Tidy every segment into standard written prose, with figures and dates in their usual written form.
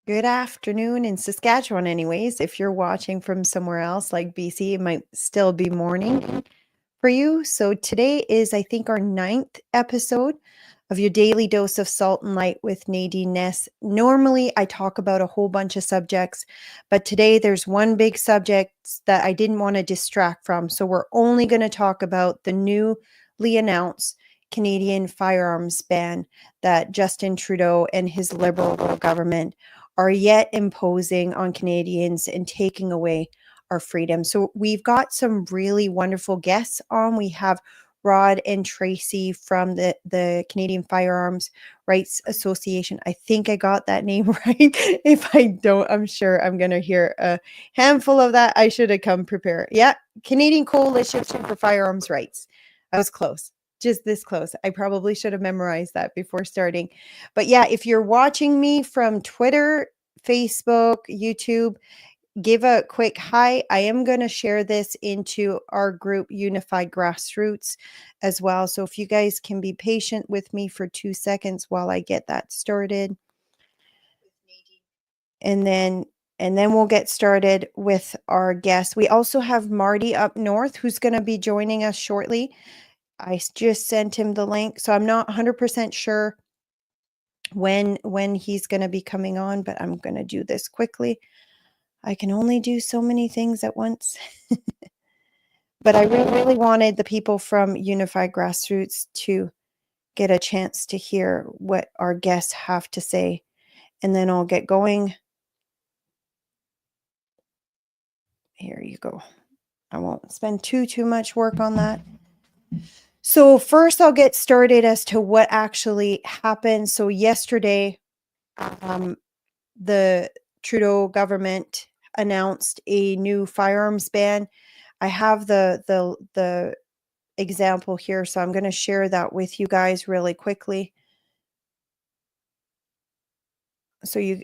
Good afternoon in Saskatchewan, anyways. If you're watching from somewhere else like BC, it might still be morning for you. So today is, I think, our 9th episode of your daily dose of salt and light with Nadine Ness. Normally, I talk about a whole bunch of subjects, but today there's one big subject that I didn't want to distract from. So we're only going to talk about the newly announced Canadian firearms ban that Justin Trudeau and his Liberal government are yet imposing on Canadians and taking away our freedom. So we've got some really wonderful guests on. We have Rod and Tracey from the Canadian Firearms Rights Association. I think I got that name right. If I don't, I'm sure I'm going to hear a handful of that. I should have come prepared. Yeah, Canadian Coalition for Firearms Rights. I was close. Just this close. I probably should have memorized that before starting. But yeah, if you're watching me from Twitter, Facebook, YouTube, give a quick hi. I am going to share this into our group, Unified Grassroots, as well. So if you guys can be patient with me for 2 seconds while I get that started. And then we'll get started with our guest. We also have Marty up north who's going to be joining us shortly. I just sent him the link, so I'm not 100% sure when he's going to be coming on, but I'm going to do this quickly. I can only do so many things at once. But I really wanted the people from Unified Grassroots to get a chance to hear what our guests have to say, and then I'll get going. Here you go. I won't spend too much work on that. So first I'll get started as to what actually happened. So yesterday, the Trudeau government announced a new firearms ban. I have the example here, so I'm going to share that with you guys really quickly. So you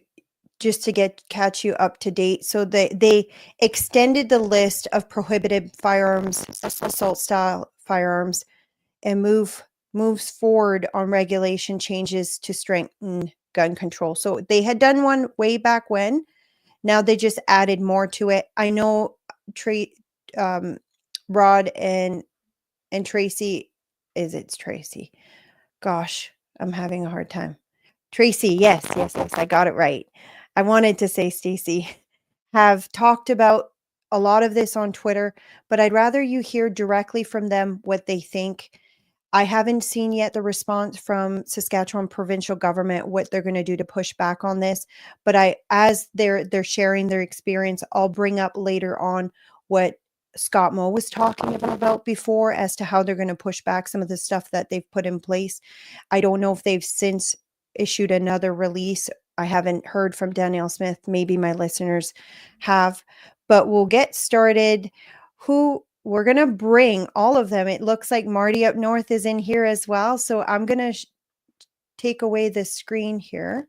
just to catch you up to date. So they extended the list of prohibited firearms, assault style firearms, and moves forward on regulation changes to strengthen gun control. So they had done one way back when. Now they just added more to it. I know Rod and Tracey, it's Tracey. Gosh, I'm having a hard time. Tracey, yes, I got it right. I wanted to say Stacey, have talked about a lot of this on Twitter, but I'd rather you hear directly from them what they think. I haven't seen yet the response from Saskatchewan provincial government, what they're going to do to push back on this. But as they're sharing their experience, I'll bring up later on what Scott Moe was talking about before as to how they're going to push back some of the stuff that they've put in place. I don't know if they've since issued another release. I haven't heard from Danielle Smith. Maybe my listeners have, but we'll get started. We're going to bring all of them. It looks like Marty up north is in here as well. So I'm going to take away the screen here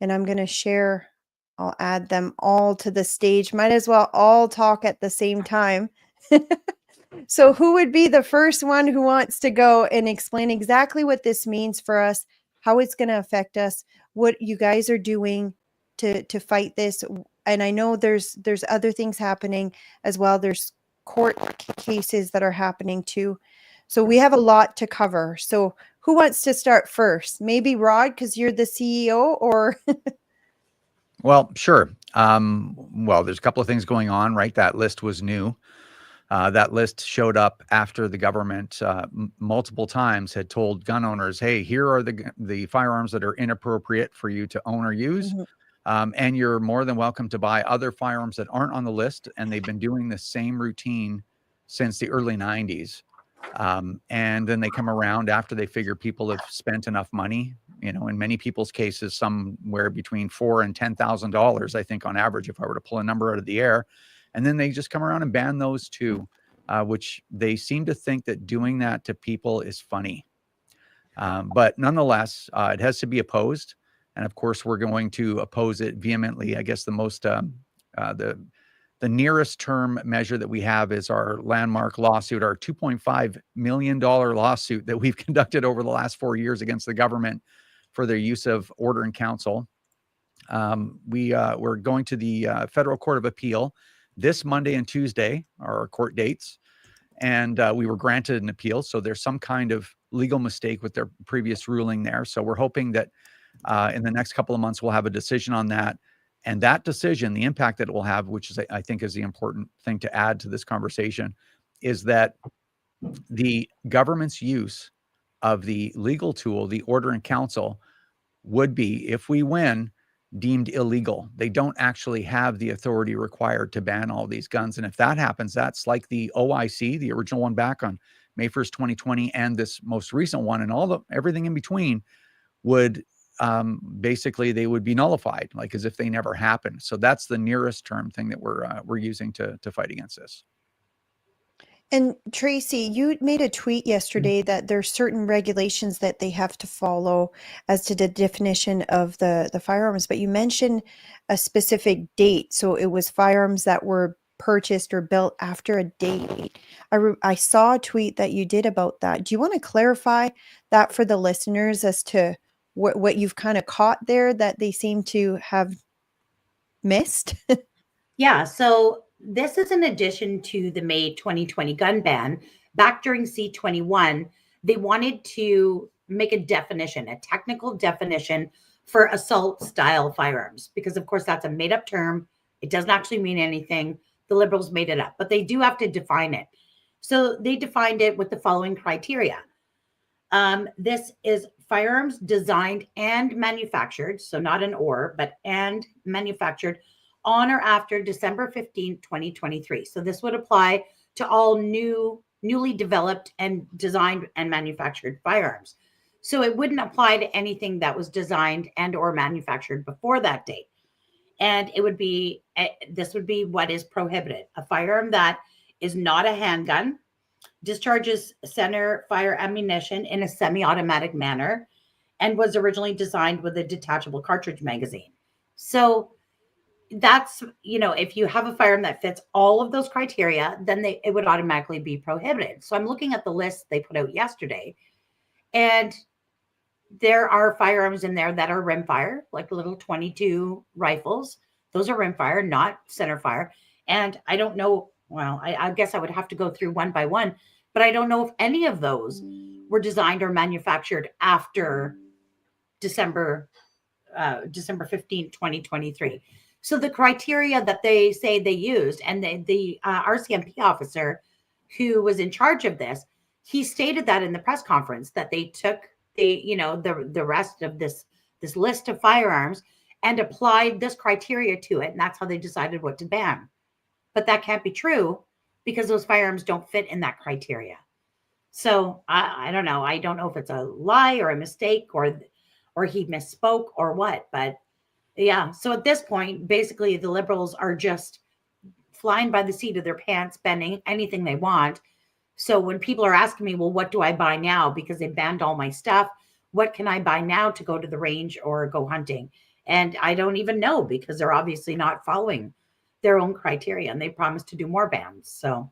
and I'm going to share. I'll add them all to the stage. Might as well all talk at the same time. So who would be the first one who wants to go and explain exactly what this means for us, how it's going to affect us, what you guys are doing to fight this? And I know there's other things happening as well. There's court cases that are happening too. So we have a lot to cover. So who wants to start first? Maybe Rod, because you're the CEO, or Well, sure. Well, there's a couple of things going on, right? That list was new. That list showed up after the government multiple times had told gun owners, hey, here are the firearms that are inappropriate for you to own or use. And you're more than welcome to buy other firearms that aren't on the list. And they've been doing the same routine since the early 90s. And then they come around after they figure people have spent enough money, in many people's cases, somewhere between $4,000 and $10,000, I think on average, if I were to pull a number out of the air. And then they just come around and ban those too, which they seem to think that doing that to people is funny. But nonetheless, it has to be opposed. And of course, we're going to oppose it vehemently. I guess the nearest term measure that we have is our landmark lawsuit, our $2.5 million lawsuit that we've conducted over the last 4 years against the government for their use of order and counsel. We're going to the Federal Court of Appeal this Monday and Tuesday, are our court dates. And we were granted an appeal. So there's some kind of legal mistake with their previous ruling there. So we're hoping that in the next couple of months, we'll have a decision on that. And that decision, the impact that it will have, which is, I think, is the important thing to add to this conversation, is that the government's use of the legal tool, the order in council, would be, if we win, deemed illegal. They don't actually have the authority required to ban all these guns. And if that happens, that's like the OIC, the original one back on May 1st, 2020, and this most recent one, and everything in between would basically, they would be nullified, like as if they never happened. So that's the nearest term thing that we're using to fight against this. And Tracey, you made a tweet yesterday that there's certain regulations that they have to follow as to the definition of the firearms, but you mentioned a specific date. So it was firearms that were purchased or built after a date. I saw a tweet that you did about that. Do you want to clarify that for the listeners as to what you've kind of caught there that they seem to have missed? Yeah, so this is in addition to the May 2020 gun ban. Back during C21, they wanted to make a definition, a technical definition for assault style firearms, because of course that's a made up term. It doesn't actually mean anything. The Liberals made it up, but they do have to define it. So they defined it with the following criteria. This is firearms designed and manufactured, so not an or, but and manufactured on or after December 15, 2023. So this would apply to all newly developed and designed and manufactured firearms. So it wouldn't apply to anything that was designed and or manufactured before that date. And it would be, this would be what is prohibited. A firearm that is not a handgun, discharges center fire ammunition in a semi-automatic manner, and was originally designed with a detachable cartridge magazine. So that's, if you have a firearm that fits all of those criteria, then it would automatically be prohibited. So I'm looking at the list they put out yesterday, and there are firearms in there that are rimfire, like little 22 rifles. Those are rimfire, not center fire. And I don't know, well, I guess I would have to go through one by one, but I don't know if any of those were designed or manufactured after December 15, 2023. So the criteria that they say they used, and the RCMP officer who was in charge of this, he stated that in the press conference that they took the rest of this list of firearms and applied this criteria to it, and that's how they decided what to ban. But that can't be true because those firearms don't fit in that criteria. So I don't know. I don't know if it's a lie or a mistake or he misspoke or what, but yeah. So at this point, basically the Liberals are just flying by the seat of their pants, spending anything they want. So when people are asking me, well, what do I buy now? Because they banned all my stuff. What can I buy now to go to the range or go hunting? And I don't even know, because they're obviously not following their own criteria, and they promised to do more bans. So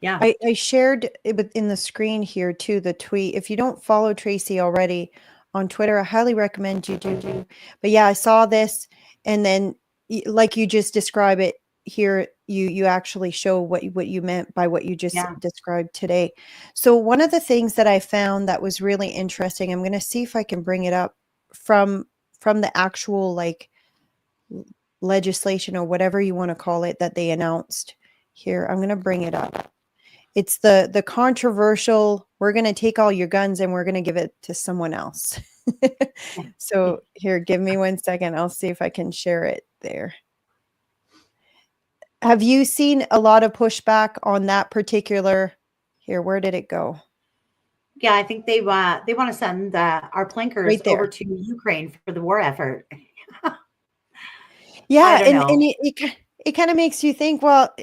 yeah. I shared it in the screen here too, the tweet. If you don't follow Tracey already on Twitter, I highly recommend you do. But yeah, I saw this, and then like you just describe it here, you actually show what you meant by what you just described today. So one of the things that I found that was really interesting, I'm going to see if I can bring it up from the actual like legislation or whatever you want to call it that they announced here. I'm going to bring it up. It's the controversial, we're going to take all your guns and we're going to give it to someone else. So here, give me 1 second. I'll see if I can share it there. Have you seen a lot of pushback on that particular, here, where did it go? Yeah, I think they want to send our plankers over to Ukraine for the war effort. Yeah, and it kind of makes you think, well,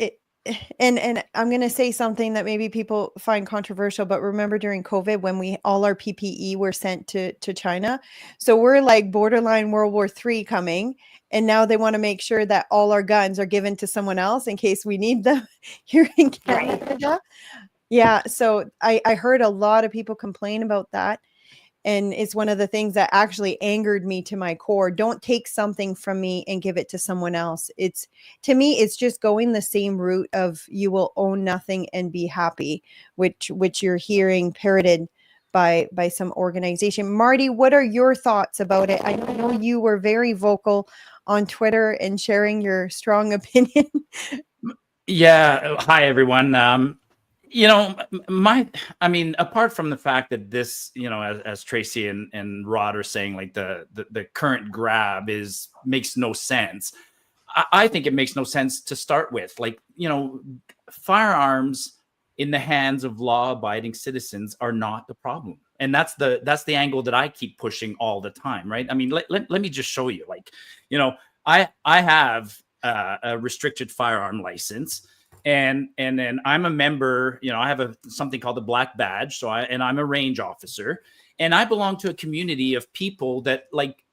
and I'm going to say something that maybe people find controversial, but remember during COVID when all our PPE were sent to China. So we're like borderline World War III coming. And now they want to make sure that all our guns are given to someone else in case we need them here in Canada. Right. Yeah. So I heard a lot of people complain about that. And it's one of the things that actually angered me to my core. Don't take something from me and give it to someone else. It's, to me, it's just going the same route of you will own nothing and be happy, which you're hearing parroted by some organization. Marty, what are your thoughts about it? I know you were very vocal on Twitter and sharing your strong opinion. Yeah. Hi, everyone. I mean, apart from the fact that this, as Tracey and Rod are saying, like the current grab makes no sense. I think it makes no sense to start with. Like, firearms in the hands of law-abiding citizens are not the problem. And that's the angle that I keep pushing all the time, right? I mean, let me just show you. Like, I have a restricted firearm license, and then I'm a member. I have something called the black badge. So I'm a range officer, and I belong to a community of people that, like,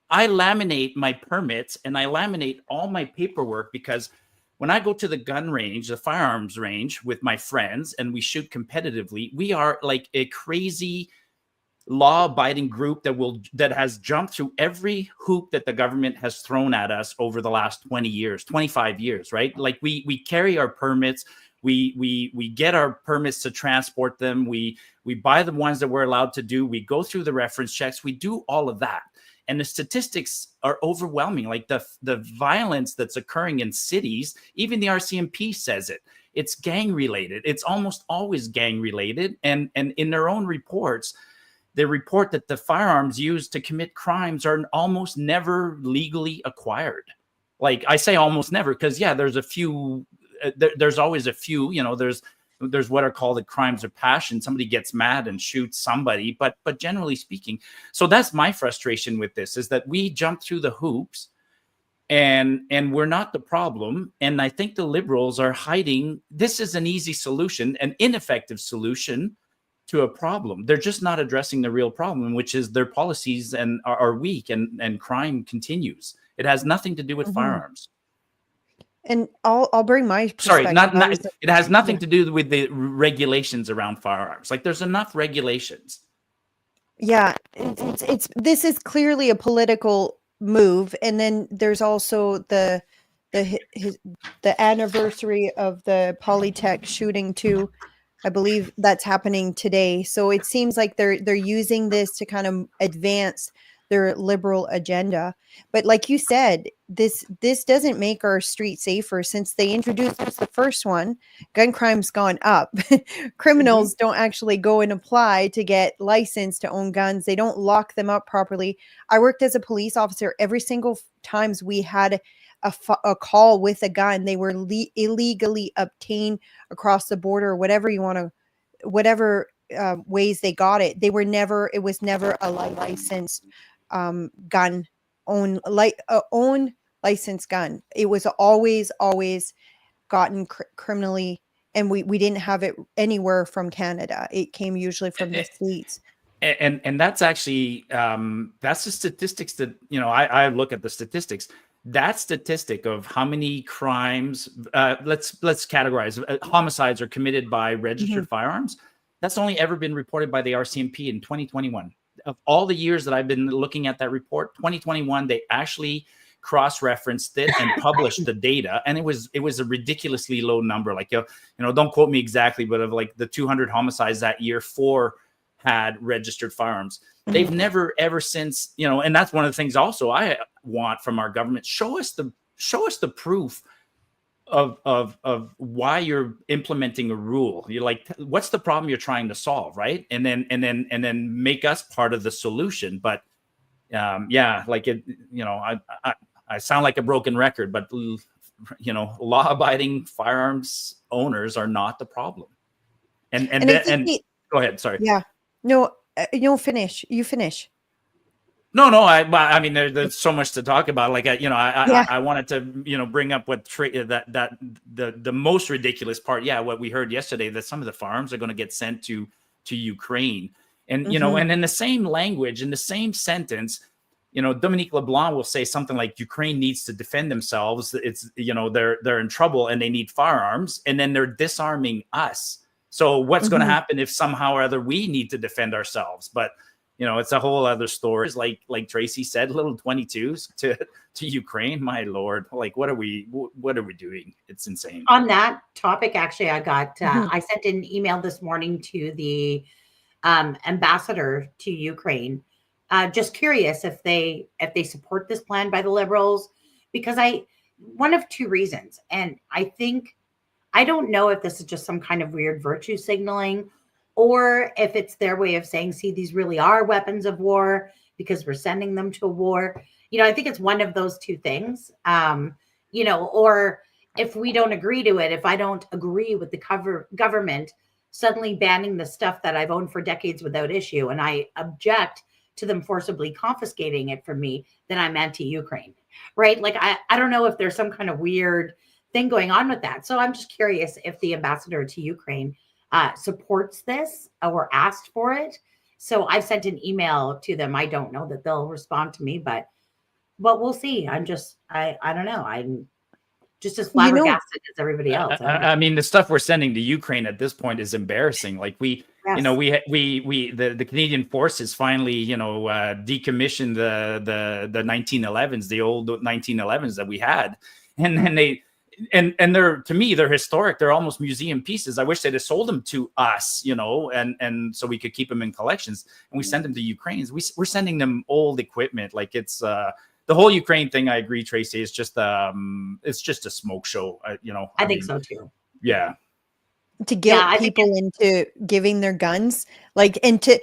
I laminate my permits and I laminate all my paperwork, because when I go to the gun range, the firearms range, with my friends and we shoot competitively, we are like a crazy law-abiding group that has jumped through every hoop that the government has thrown at us over the last 20 years, 25 years, right? Like we carry our permits, we get our permits to transport them, we buy the ones that we're allowed to do, we go through the reference checks, we do all of that. And the statistics are overwhelming. Like the violence that's occurring in cities, even the RCMP says it. It's gang related. It's almost always gang related. And in their own reports, they report that the firearms used to commit crimes are almost never legally acquired. Like, I say almost never because, yeah, there's a few. There's always a few. There's what are called the crimes of passion. Somebody gets mad and shoots somebody, but generally speaking, so that's my frustration with this, is that we jump through the hoops and we're not the problem. And I think the Liberals are hiding. This is an easy solution, an ineffective solution to a problem. They're just not addressing the real problem, which is their policies are weak and crime continues. It has nothing to do with firearms. And I'll bring my Sorry, perspective. it has nothing to do with the regulations around firearms. Like, there's enough regulations. Yeah, it's this is clearly a political move, and then there's also the anniversary of the Polytech shooting too. I believe that's happening today. So it seems like they're using this to kind of advance their liberal agenda. But like you said, this doesn't make our street safer. Since they introduced the first one, gun crime's gone up. Criminals don't actually go and apply to get licensed to own guns. They don't lock them up properly. I worked as a police officer. Every single times we had a call with a gun, they were illegally obtained across the border, whatever you want to, whatever ways they got it. It was never a licensed gun, own licensed gun. It was always gotten criminally, and we didn't have it anywhere from Canada. It came usually from the States. And that's actually that's the statistics that, I look at the statistics. That statistic of how many crimes, let's categorize, homicides are committed by registered firearms. That's only ever been reported by the RCMP in 2021. Of all the years that I've been looking at that report, 2021, they actually cross-referenced it and published the data, and it was a ridiculously low number. Like, don't quote me exactly, but of like the 200 homicides that year, 4 had registered firearms. They've never ever since, and that's one of the things also I want from our government. Show us the proof of why you're implementing a rule. You're like, what's the problem you're trying to solve, right? And then make us part of the solution. But like it, I sound like a broken record, but law-abiding firearms owners are not the problem. And go ahead. Sorry. Yeah. No, finish. You finish. No. I mean, there's so much to talk about. Like, I wanted to, bring up what the most ridiculous part. Yeah, what we heard yesterday, that some of the firearms are going to get sent to Ukraine, and and in the same language, in the same sentence, Dominique LeBlanc will say something like, Ukraine needs to defend themselves. It's they're in trouble and they need firearms, and then they're disarming us. So what's going to Mhm. happen if somehow or other we need to defend ourselves? But it's a whole other story. It's like Tracey said, little 22s to Ukraine. My Lord, like what are we doing? It's insane. On that topic, actually, Mhm. I sent an email this morning to the ambassador to Ukraine, just curious if they support this plan by the Liberals, because one of two reasons, and I don't know if this is just some kind of weird virtue signaling, or if it's their way of saying, see, these really are weapons of war because we're sending them to a war. I think it's one of those two things. Or if we don't agree to it, if I don't agree with the government suddenly banning the stuff that I've owned for decades without issue, and I object to them forcibly confiscating it from me, then I'm anti-Ukraine, right? Like, I don't know if there's some kind of weird thing going on with that. So I'm just curious if the ambassador to Ukraine supports this or asked for it. So I've sent an email to them. I don't know that they'll respond to me, but we'll see. I don't know. I'm just as flabbergasted as everybody else. I mean, the stuff we're sending to Ukraine at this point is embarrassing. Like the Canadian forces finally, decommissioned the 1911s, the old 1911s that we had, and then they're, to me, they're historic. They're almost museum pieces. I wish they'd have sold them to us, and so we could keep them in collections. And we send them to Ukraine. We're sending them old equipment. Like it's the whole Ukraine thing. I agree, Tracey. It's just a smoke show. I think so too. Yeah. To guilt people into giving their guns, and to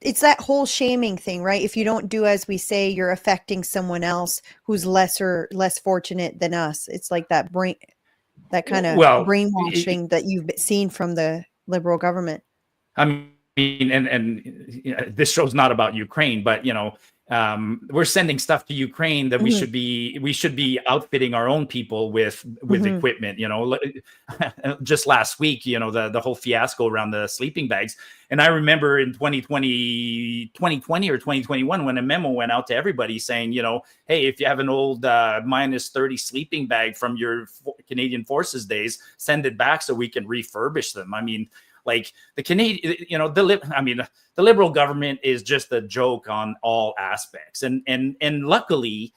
it's that whole shaming thing, right? If you don't do as we say, you're affecting someone else who's less fortunate than us. It's like that kind of brainwashing that you've seen from the Liberal government. I mean, and this show's not about Ukraine, but we're sending stuff to Ukraine that we should be outfitting our own people with equipment. Just last week, the whole fiasco around the sleeping bags, and I remember in 2020 or 2021 when a memo went out to everybody saying, hey, if you have an old -30 sleeping bag from your Canadian Forces days, send it back so we can refurbish them. I mean, like the Canadian, the Liberal government is just a joke on all aspects. And luckily,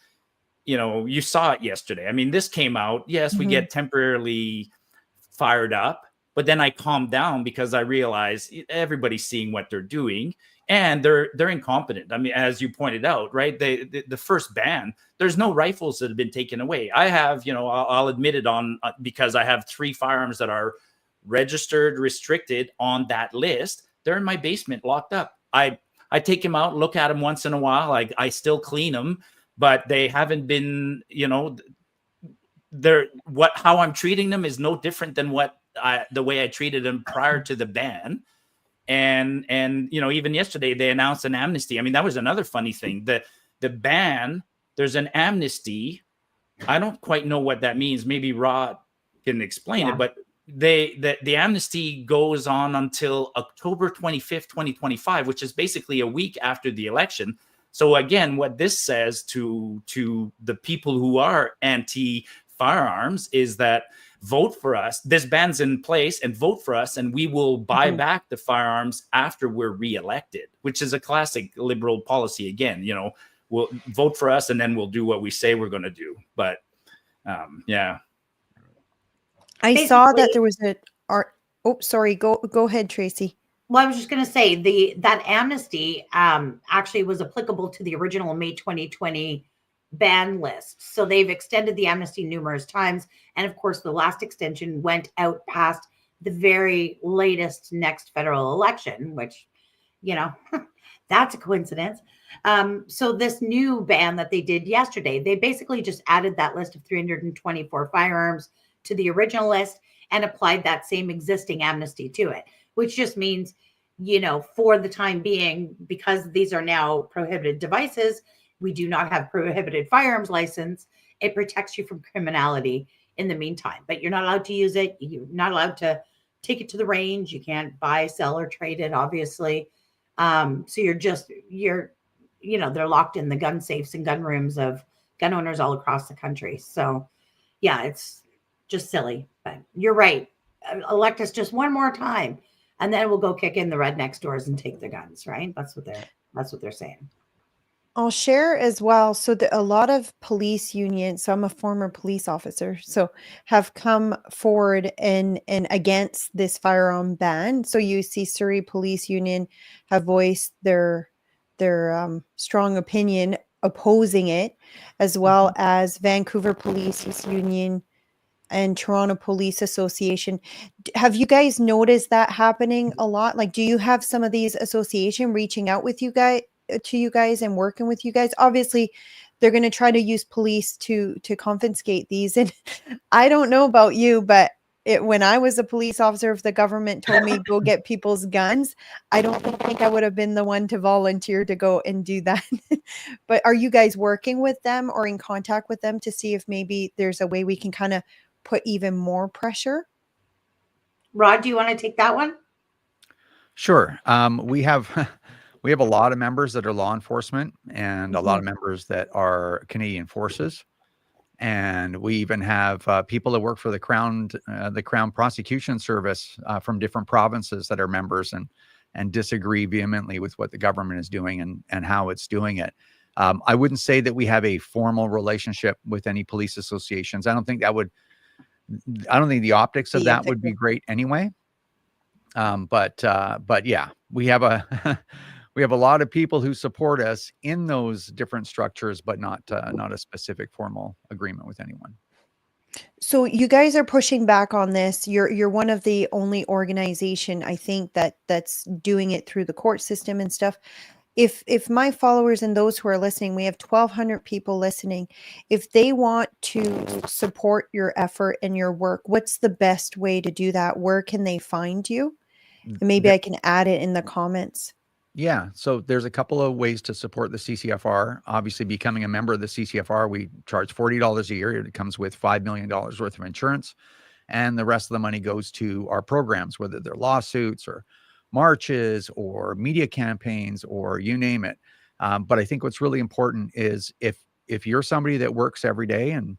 you saw it yesterday. I mean, this came out. Yes, we get temporarily fired up, but then I calmed down because I realized everybody's seeing what they're doing and they're incompetent. I mean, as you pointed out, right? The first ban, there's no rifles that have been taken away. I have, I'll admit it because I have 3 firearms that are registered, restricted on that list. They're in my basement locked up. I take them out, look at them once in a while. I still clean them, but they haven't been, how I'm treating them is no different than the way I treated them prior to the ban. And even yesterday they announced an amnesty. I mean, that was another funny thing. The ban, there's an amnesty. I don't quite know what that means. Maybe Rod can explain it, but the amnesty goes on until October 25th, 2025, which is basically a week after the election. So again, what this says to the people who are anti-firearms is that vote for us. This ban's in place, and vote for us, and we will buy back the firearms after we're reelected, which is a classic Liberal policy. Again, we'll vote for us, and then we'll do what we say we're going to do. But yeah. I saw that there was sorry. Go ahead, Tracey. Well, I was just going to say that amnesty actually was applicable to the original May 2020 ban list. So they've extended the amnesty numerous times. And of course, the last extension went out past the very latest next federal election, which, that's a coincidence. So this new ban that they did yesterday, they basically just added that list of 324 firearms to the original list and applied that same existing amnesty to it, which just means, for the time being, because these are now prohibited devices, we do not have prohibited firearms license. It protects you from criminality in the meantime, but you're not allowed to use it. You're not allowed to take it to the range. You can't buy, sell, or trade it, obviously. So they're locked in the gun safes and gun rooms of gun owners all across the country. So yeah, it's just silly, but you're right. Elect us just one more time and then we'll go kick in the redneck stores and take their guns, right? That's what they're saying. I'll share as well. So a lot of police unions, so I'm a former police officer, so have come forward and against this firearm ban. So you see Surrey Police Union have voiced their strong opinion opposing it, as well as Vancouver Police Union and Toronto Police Association. Have you guys noticed that happening a lot? Like, do you have some of these association reaching out with you guys, to you guys, and working with you guys? Obviously, they're going to try to use police to confiscate these. And I don't know about you, but when I was a police officer, if the government told me go get people's guns, I don't think I would have been the one to volunteer to go and do that. But are you guys working with them or in contact with them to see if maybe there's a way we can kind of put even more pressure? Rod, do you want to take that one? Sure. We have a lot of members that are law enforcement and a lot of members that are Canadian Forces. And we even have people that work for the Crown Prosecution Service from different provinces that are members and disagree vehemently with what the government is doing and how it's doing it. I wouldn't say that we have a formal relationship with any police associations. I don't think the optics of that would be great anyway. But yeah, we have a lot of people who support us in those different structures, but not a specific formal agreement with anyone. So you guys are pushing back on this. You're one of the only organization, I think, that's doing it through the court system and stuff. If my followers and those who are listening, we have 1,200 people listening. If they want to support your effort and your work, what's the best way to do that? Where can they find you? And maybe I can add it in the comments. Yeah. So there's a couple of ways to support the CCFR. Obviously, becoming a member of the CCFR, we charge $40 a year. It comes with $5 million worth of insurance. And the rest of the money goes to our programs, whether they're lawsuits or marches or media campaigns or you name it. But I think what's really important is if you're somebody that works every day and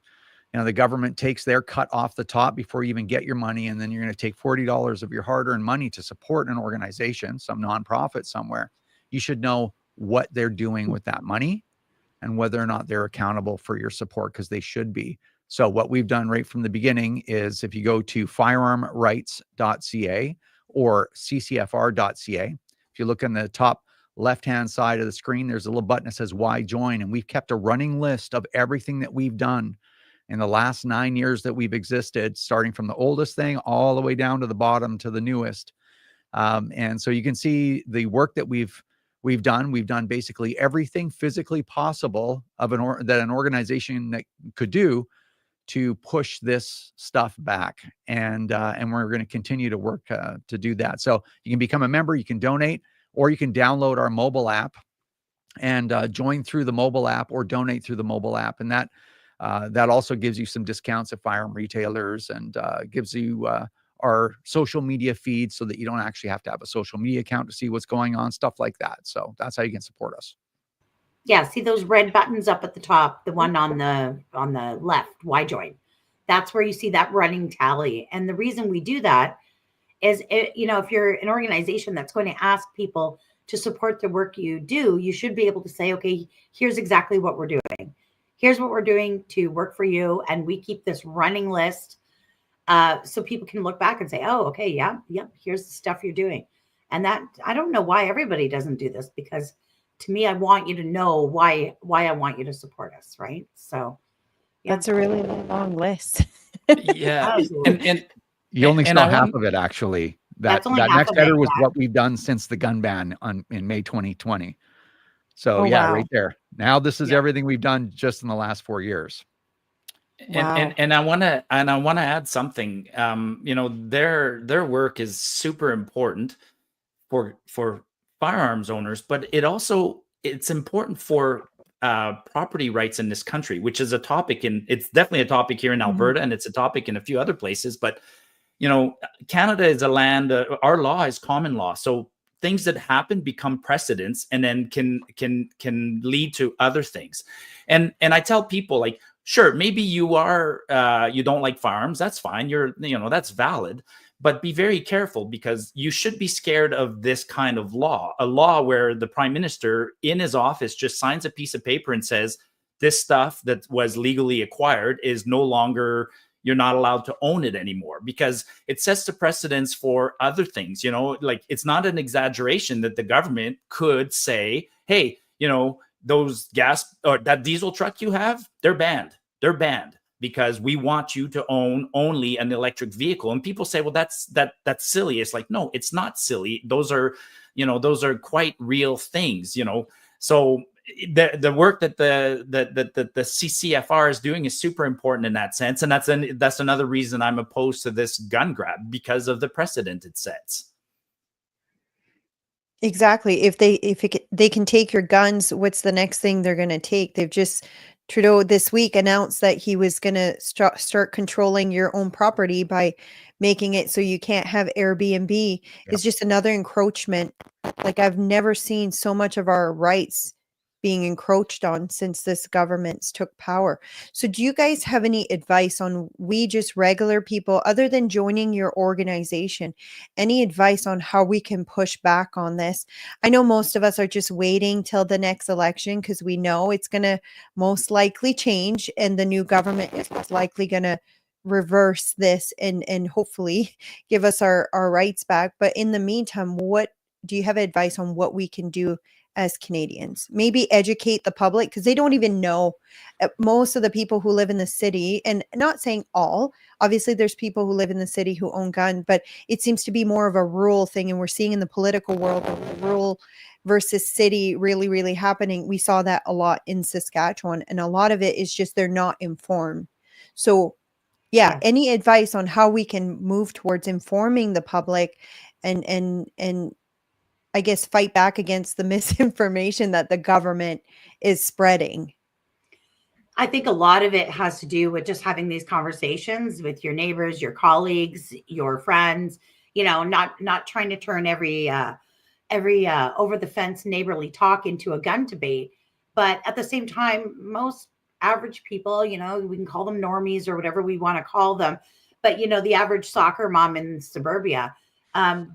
the government takes their cut off the top before you even get your money, and then you're going to take $40 of your hard-earned money to support an organization, some nonprofit somewhere, you should know what they're doing with that money and whether or not they're accountable for your support, because they should be. So what we've done right from the beginning is if you go to firearmrights.ca or ccfr.ca, if you look on the top left-hand side of the screen, there's a little button that says why join, and we've kept a running list of everything that we've done in the last 9 years that we've existed, starting from the oldest thing all the way down to the bottom to the newest. And so you can see the work that we've done. We've done basically everything physically possible of that an organization that could do to push this stuff back. And we're going to continue to work to do that. So you can become a member, you can donate, or you can download our mobile app and join through the mobile app or donate through the mobile app. And that also gives you some discounts at firearm retailers and gives you our social media feed so that you don't actually have to have a social media account to see what's going on, stuff like that. So that's how you can support us. Yeah, see those red buttons up at the top, the one on the left, why join? That's where you see that running tally. And the reason we do that is, if you're an organization that's going to ask people to support the work you do, you should be able to say, okay, here's exactly what we're doing. Here's what we're doing to work for you. And we keep this running list so people can look back and say, oh, okay, yeah, here's the stuff you're doing. And that, I don't know why everybody doesn't do this, because to me, I want you to know why I want you to support us, right? So yeah. That's a really long list. Yeah. and you only saw half of it, actually. That next header was what we've done since the gun ban in May 2020. So wow. Right there. Now this is everything we've done just in the last 4 years. Wow. And I want to add something. Their work is super important for firearms owners, but it's important for property rights in this country, which is a topic it's definitely a topic here in Alberta, and it's a topic in a few other places. But Canada is a land. Our law is common law, so things that happen become precedents and then can lead to other things. And I tell people, like, sure, maybe you don't like firearms. That's fine. That's valid. But be very careful, because you should be scared of this kind of law, a law where the prime minister in his office just signs a piece of paper and says, this stuff that was legally acquired is no longer, you're not allowed to own it anymore, because it sets the precedence for other things. You know, like, it's not an exaggeration that the government could say, hey, you know, those gas or that diesel truck you have, they're banned. They're banned because we want you to own only an electric vehicle. And people say, well, that's silly. It's like, no, it's not silly. Those are, you know, those are quite real things, you know. So the work that the CCFR is doing is super important in that sense. And that's another reason I'm opposed to this gun grab, because of the precedent it sets. Exactly. If they can take your guns, what's the next thing they're going to take? They've just, Trudeau this week announced that he was going to start controlling your own property by making it so you can't have Airbnb. Yep. It's just another encroachment. Like, I've never seen so much of our rights being encroached on since this government's took power. So do you guys have any advice on, we just regular people, other than joining your organization, any advice on how we can push back on this? I know most of us are just waiting till the next election, because we know it's going to most likely change, and the new government is most likely going to reverse this and hopefully give us our rights back. But in the meantime, what do you have advice on what we can do as Canadians? Maybe educate the public, because they don't even know. Most of the people who live in the city, and not saying all, obviously there's people who live in the city who own guns, but it seems to be more of a rural thing. And we're seeing in the political world, the rural versus city really, really happening. We saw that a lot in Saskatchewan, and a lot of it is just they're not informed. So yeah, any advice on how we can move towards informing the public and I guess fight back against the misinformation that the government is spreading? I think a lot of it has to do with just having these conversations with your neighbors, your colleagues, your friends, you know, not trying to turn every over the fence neighborly talk into a gun debate. But at the same time, most average people, you know, we can call them normies or whatever we want to call them. But, you know, the average soccer mom in suburbia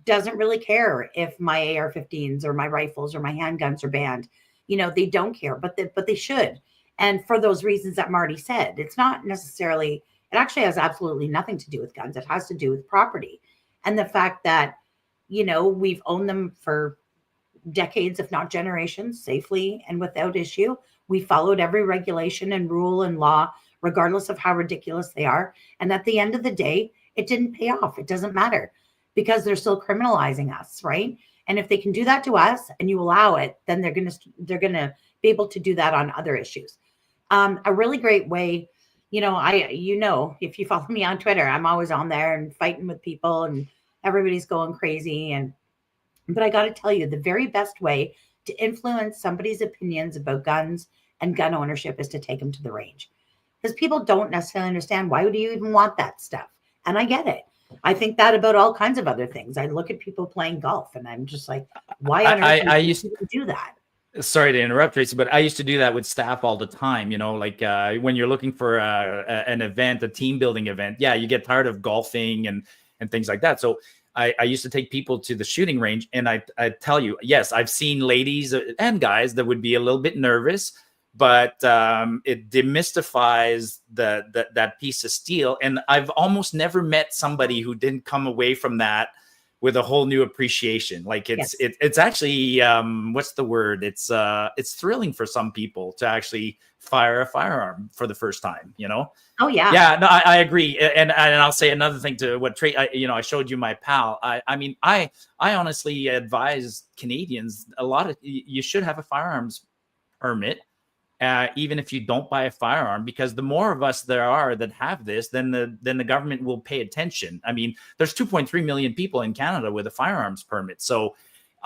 doesn't really care if my AR-15s or my rifles or my handguns are banned. You know, they don't care, but they should. And for those reasons that Marty said, it's not necessarily, it actually has absolutely nothing to do with guns. It has to do with property. And the fact that, you know, we've owned them for decades, if not generations, safely and without issue. We followed every regulation and rule and law, regardless of how ridiculous they are. And at the end of the day, it didn't pay off. It doesn't matter, because they're still criminalizing us, right? And if they can do that to us and you allow it, then they're gonna be able to do that on other issues. A really great way, you know, if you follow me on Twitter, I'm always on there and fighting with people, and everybody's going crazy. But I got to tell you, the very best way to influence somebody's opinions about guns and gun ownership is to take them to the range, because people don't necessarily understand, why would you even want that stuff? And I get it. I think that about all kinds of other things. I look at people playing golf and I'm just like, why on earth I used to do that? Sorry to interrupt, Tracey, but I used to do that with staff all the time. You know, like when you're looking for an event, a team building event, yeah, you get tired of golfing and things like that. So I used to take people to the shooting range, and I tell you, yes, I've seen ladies and guys that would be a little bit nervous, but it demystifies that piece of steel. And I've almost never met somebody who didn't come away from that with a whole new appreciation. Like it's actually what's the word? It's thrilling for some people to actually fire a firearm for the first time, you know? Oh yeah. Yeah, no, I agree. And I'll say another thing to what I showed you my pal. I mean, I honestly advise Canadians you should have a firearms permit. Even if you don't buy a firearm, because the more of us there are that have this, then the government will pay attention. I mean, there's 2.3 million people in Canada with a firearms permit. So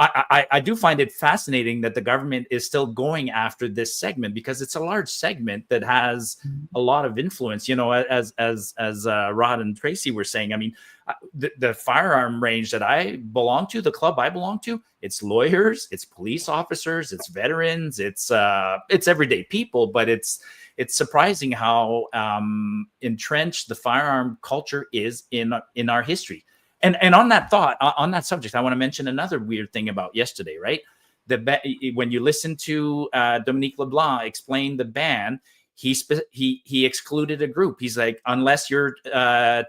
I do find it fascinating that the government is still going after this segment, because it's a large segment that has a lot of influence, you know, as Rod and Tracey were saying. I mean, the firearm range that I belong to, the club I belong to, it's lawyers, it's police officers, it's veterans, it's everyday people. But it's surprising how entrenched the firearm culture is in our history. And on that thought, on that subject, I want to mention another weird thing about yesterday, right? When you listen to Dominique LeBlanc explain the ban, he excluded a group. He's like, unless you're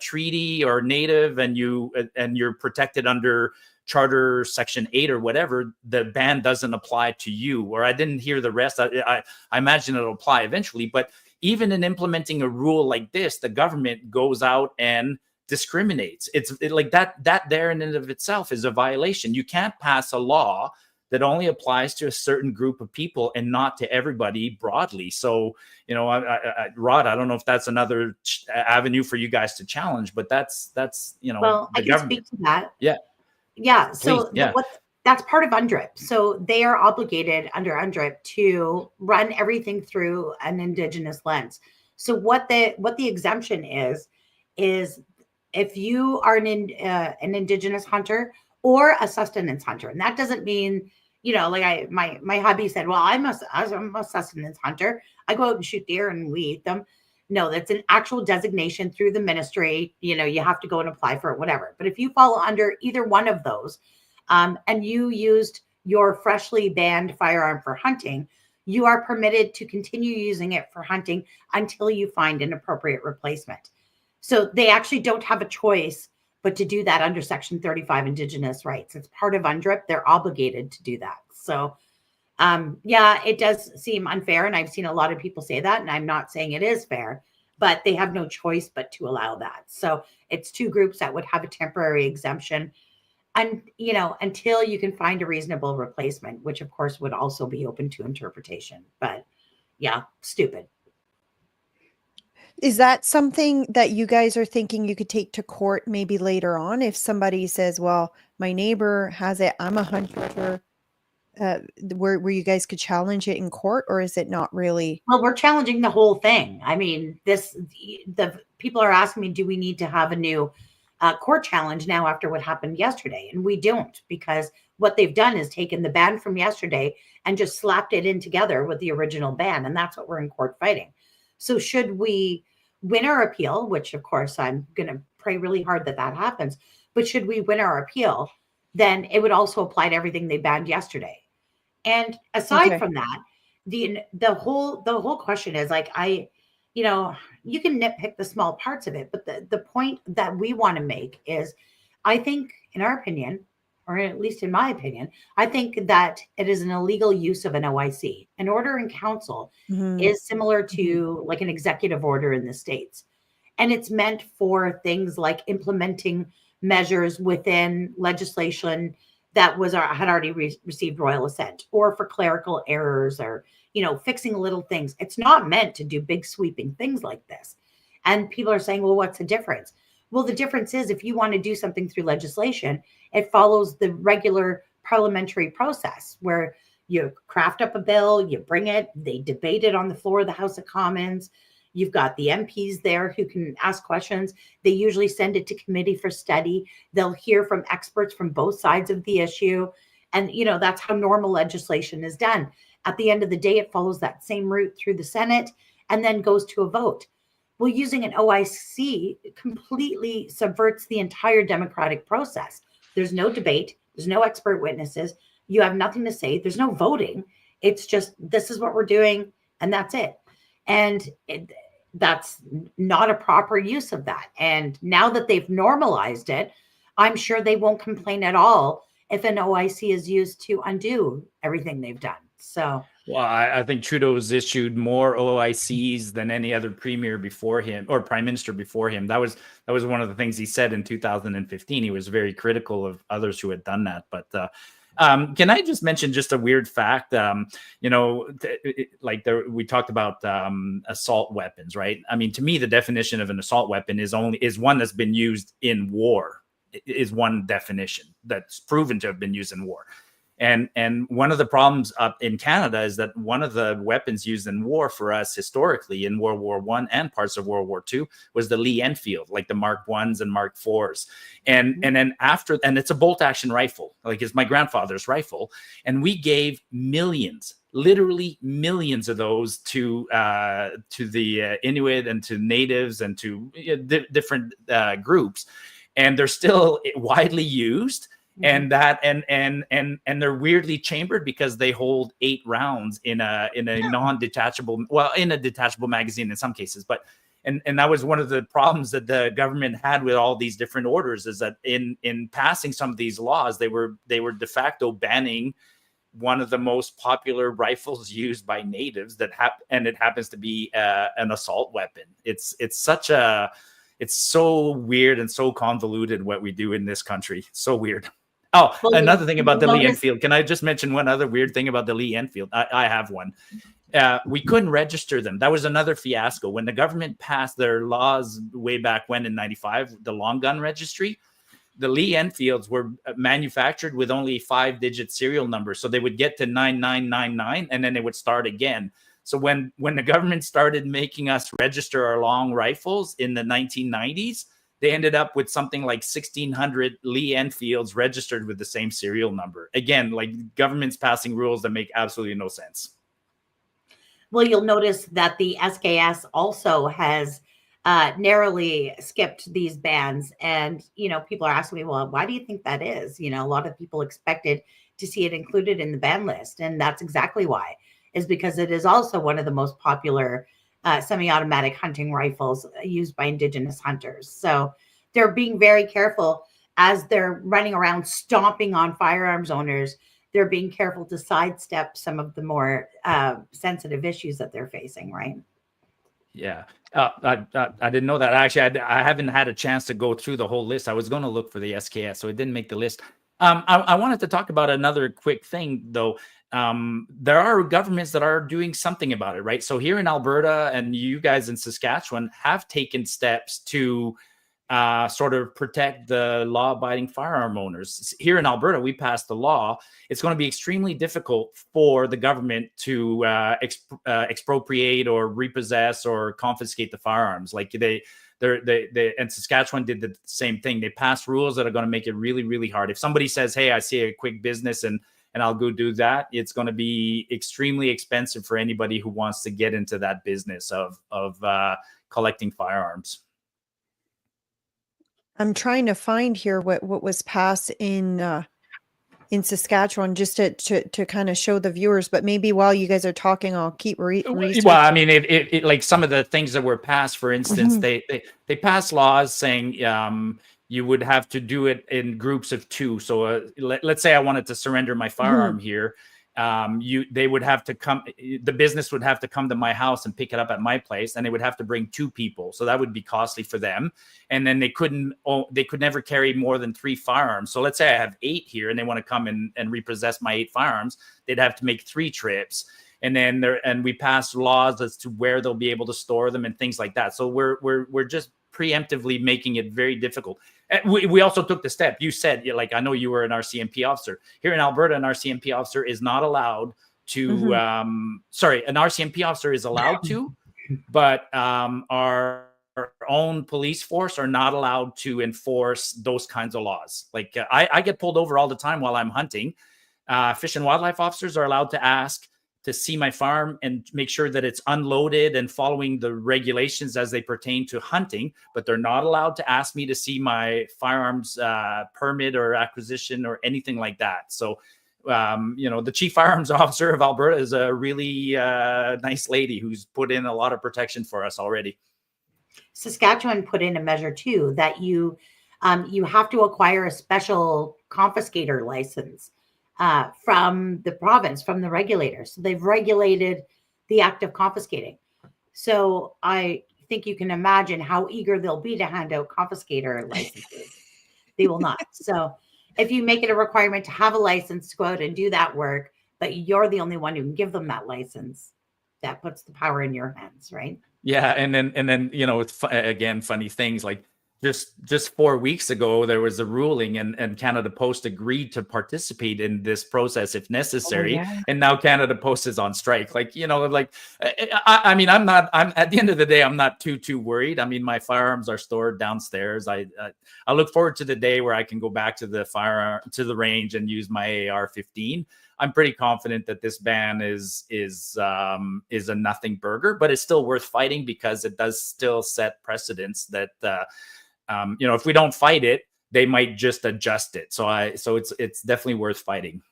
treaty or native and you're protected under Charter Section 8 or whatever, the ban doesn't apply to you. Or I didn't hear the rest. I imagine it'll apply eventually. But even in implementing a rule like this, the government goes out and discriminates. It's like that there in and of itself is a violation. You can't pass a law that only applies to a certain group of people and not to everybody broadly. So, Rod, I don't know if that's another avenue for you guys to challenge, but that's well, I can speak to that. Yeah. So please, yeah. That's part of UNDRIP. So they are obligated under UNDRIP to run everything through an Indigenous lens. So what the exemption is if you are an Indigenous hunter or a sustenance hunter, and that doesn't mean, like my hubby said, well, I'm a sustenance hunter. I go out and shoot deer and we eat them. No, that's an actual designation through the ministry. You have to go and apply for it, whatever. But if you fall under either one of those, and you used your freshly banned firearm for hunting, you are permitted to continue using it for hunting until you find an appropriate replacement. So they actually don't have a choice but to do that under Section 35 Indigenous rights. It's part of UNDRIP. They're obligated to do that. So, it does seem unfair. And I've seen a lot of people say that, and I'm not saying it is fair, but they have no choice but to allow that. So it's two groups that would have a temporary exemption. And, until you can find a reasonable replacement, which of course would also be open to interpretation. But yeah, stupid. Is that something that you guys are thinking you could take to court maybe later on if somebody says, well, my neighbor has it, I'm a hunter, where you guys could challenge it in court, or is it not really? Well, we're challenging the whole thing. I mean, the people are asking me, do we need to have a new court challenge now after what happened yesterday? And we don't, because what they've done is taken the ban from yesterday and just slapped it in together with the original ban. And that's what we're in court fighting. So should we win our appeal, which of course I'm going to pray really hard that happens, but should we win our appeal, then it would also apply to everything they banned yesterday. And aside from that, the whole question is like, you can nitpick the small parts of it, but the point that we want to make is, I think in our opinion, or at least in my opinion, I think that it is an illegal use of an OIC. An order in council is similar to like an executive order in the States. And it's meant for things like implementing measures within legislation that had already received royal assent, or for clerical errors, or, fixing little things. It's not meant to do big sweeping things like this. And people are saying, well, what's the difference? Well, the difference is if you want to do something through legislation, it follows the regular parliamentary process where you craft up a bill, you bring it, they debate it on the floor of the House of Commons. You've got the MPs there who can ask questions. They usually send it to committee for study. They'll hear from experts from both sides of the issue. And, that's how normal legislation is done. At the end of the day, it follows that same route through the Senate and then goes to a vote. Well, using an OIC completely subverts the entire democratic process. There's no debate. There's no expert witnesses. You have nothing to say. There's no voting. It's just, this is what we're doing, and that's it. And that's not a proper use of that. And now that they've normalized it, I'm sure they won't complain at all if an OIC is used to undo everything they've done. So, well, I think Trudeau's issued more OICs than any other premier before him or prime minister before him. That was one of the things he said in 2015. He was very critical of others who had done that. But can I just mention just a weird fact? We talked about assault weapons, right? I mean, to me, the definition of an assault weapon is one that's been used in war. Is one definition that's proven to have been used in war. And one of the problems up in Canada is that one of the weapons used in war for us historically in World War I and parts of World War II was the Lee Enfield, like the Mark I's and Mark IVs. And then it's a bolt action rifle, like it's my grandfather's rifle. And we gave millions, literally millions of those to the Inuit and to natives and to different groups. and they're still widely used. And that and they're weirdly chambered because they hold 8 rounds in a non-detachable, well, in a detachable magazine in some cases. But and that was one of the problems that the government had with all these different orders, is that in passing some of these laws, they were de facto banning one of the most popular rifles used by natives and it happens to be an assault weapon. It's so weird and so convoluted what we do in this country. So weird. Oh, well, another thing about the Lee Enfield. Can I just mention one other weird thing about the Lee Enfield? I have one. We couldn't register them. That was another fiasco. When the government passed their laws way back when in 95, the long gun registry, the Lee Enfields were manufactured with only 5-digit serial numbers. So they would get to 9999 and then they would start again. So when the government started making us register our long rifles in the 1990s, they ended up with something like 1,600 Lee Enfields registered with the same serial number. Again, like government's passing rules that make absolutely no sense. Well, you'll notice that the SKS also has narrowly skipped these bans. And, people are asking me, well, why do you think that is? A lot of people expected to see it included in the ban list. And that's exactly why, is because it is also one of the most popular semi-automatic hunting rifles used by Indigenous hunters. So they're being very careful as they're running around stomping on firearms owners. They're being careful to sidestep some of the more sensitive issues that they're facing, right? Yeah. I didn't know that. Actually, I haven't had a chance to go through the whole list. I was going to look for the SKS, so it didn't make the list. I wanted to talk about another quick thing, though. There are governments that are doing something about it, right? So here in Alberta and you guys in Saskatchewan have taken steps to sort of protect the law-abiding firearm owners. Here in Alberta, we passed the law. It's going to be extremely difficult for the government to expropriate or repossess or confiscate the firearms. Like and Saskatchewan did the same thing. They passed rules that are going to make it really, really hard. If somebody says, hey, I see a quick business and I'll go do that, it's going to be extremely expensive for anybody who wants to get into that business of collecting firearms. I'm trying to find here what was passed in Saskatchewan, just to kind of show the viewers. But maybe while you guys are talking, I'll keep researching. Well, I mean, it like some of the things that were passed, for instance, they passed laws saying you would have to do it in groups of 2. So let's say I wanted to surrender my firearm here. They would have to come, the business would have to come to my house and pick it up at my place, and they would have to bring 2 people. So that would be costly for them. And then they could never carry more than 3 firearms. So let's say I have 8 here and they want to come and repossess my 8 firearms. They'd have to make 3 trips. And then we passed laws as to where they'll be able to store them and things like that. So we're just preemptively making it very difficult. We also took the step. You said, like, I know you were an RCMP officer. Here in Alberta, an RCMP officer is not allowed to, an RCMP officer is allowed to, but our own police force are not allowed to enforce those kinds of laws. Like I get pulled over all the time while I'm hunting. Fish and wildlife officers are allowed to ask to see my farm and make sure that it's unloaded and following the regulations as they pertain to hunting, but they're not allowed to ask me to see my firearms permit or acquisition or anything like that. So, the chief firearms officer of Alberta is a really nice lady who's put in a lot of protection for us already. Saskatchewan put in a measure too, that you have to acquire a special confiscator license from the province, from the regulators. So they've regulated the act of confiscating. So I think you can imagine how eager they'll be to hand out confiscator licenses. They will not. So if you make it a requirement to have a license to go out and do that work, but you're the only one who can give them that license, that puts the power in your hands, right? Yeah. And then, it's again, funny things like, just 4 weeks ago, there was a ruling and Canada Post agreed to participate in this process if necessary. Oh, yeah. And now Canada Post is on strike. Like, I mean, I'm at the end of the day, I'm not too worried. I mean, my firearms are stored downstairs. I look forward to the day where I can go back to the range and use my AR-15. I'm pretty confident that this ban is a nothing burger, but it's still worth fighting because it does still set precedents that if we don't fight it, they might just adjust it. So it's definitely worth fighting.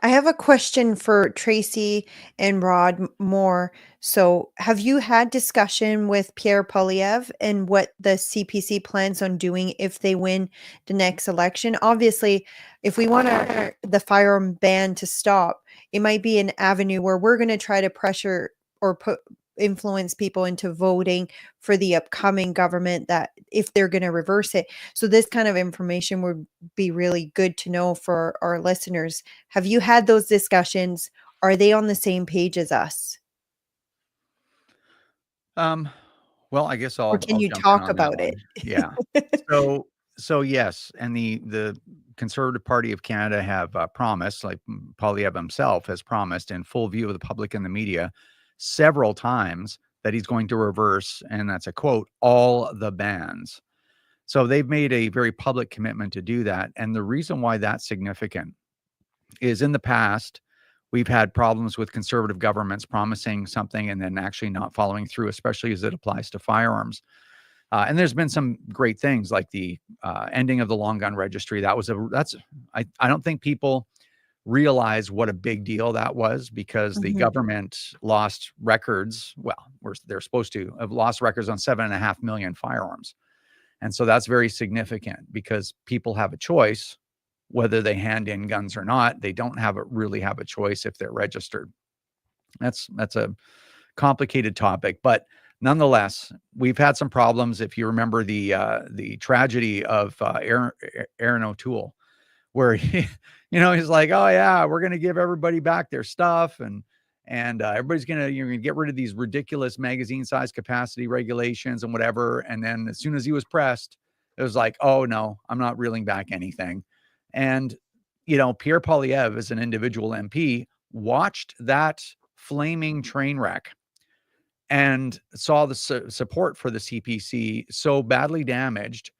I have a question for Tracey and Rod more. So, have you had discussion with Pierre Poilievre and what the CPC plans on doing if they win the next election? Obviously, if we want the firearm ban to stop, it might be an avenue where we're going to try to pressure or influence people into voting for the upcoming government, that if they're going to reverse it. So this kind of information would be really good to know for our listeners. Have you had those discussions? Are they on the same page as us? Well, I guess Or I'll can you jump in talk on that about it? one. Yeah. So yes, and the Conservative Party of Canada have promised, like Poilievre himself has promised in full view of the public and the media several times, that he's going to reverse, and that's a quote, all the bans. So they've made a very public commitment to do that. And the reason why that's significant is, in the past, we've had problems with conservative governments promising something and then actually not following through, especially as it applies to firearms. And there's been some great things, like the ending of the long gun registry. I don't think people realize what a big deal that was, because the government lost records. Well, they're supposed to have lost records on 7.5 million firearms. And so that's very significant, because people have a choice whether they hand in guns or not. They don't really have a choice if they're registered. That's a complicated topic, but nonetheless, we've had some problems. If you remember the tragedy of Aaron O'Toole, where he's like, oh yeah, we're going to give everybody back their stuff, and everybody's you're going to get rid of these ridiculous magazine size capacity regulations and whatever. And then as soon as he was pressed, it was like, oh no, I'm not reeling back anything. And Pierre Poilievre, as an individual MP, watched that flaming train wreck and saw the support for the CPC so badly damaged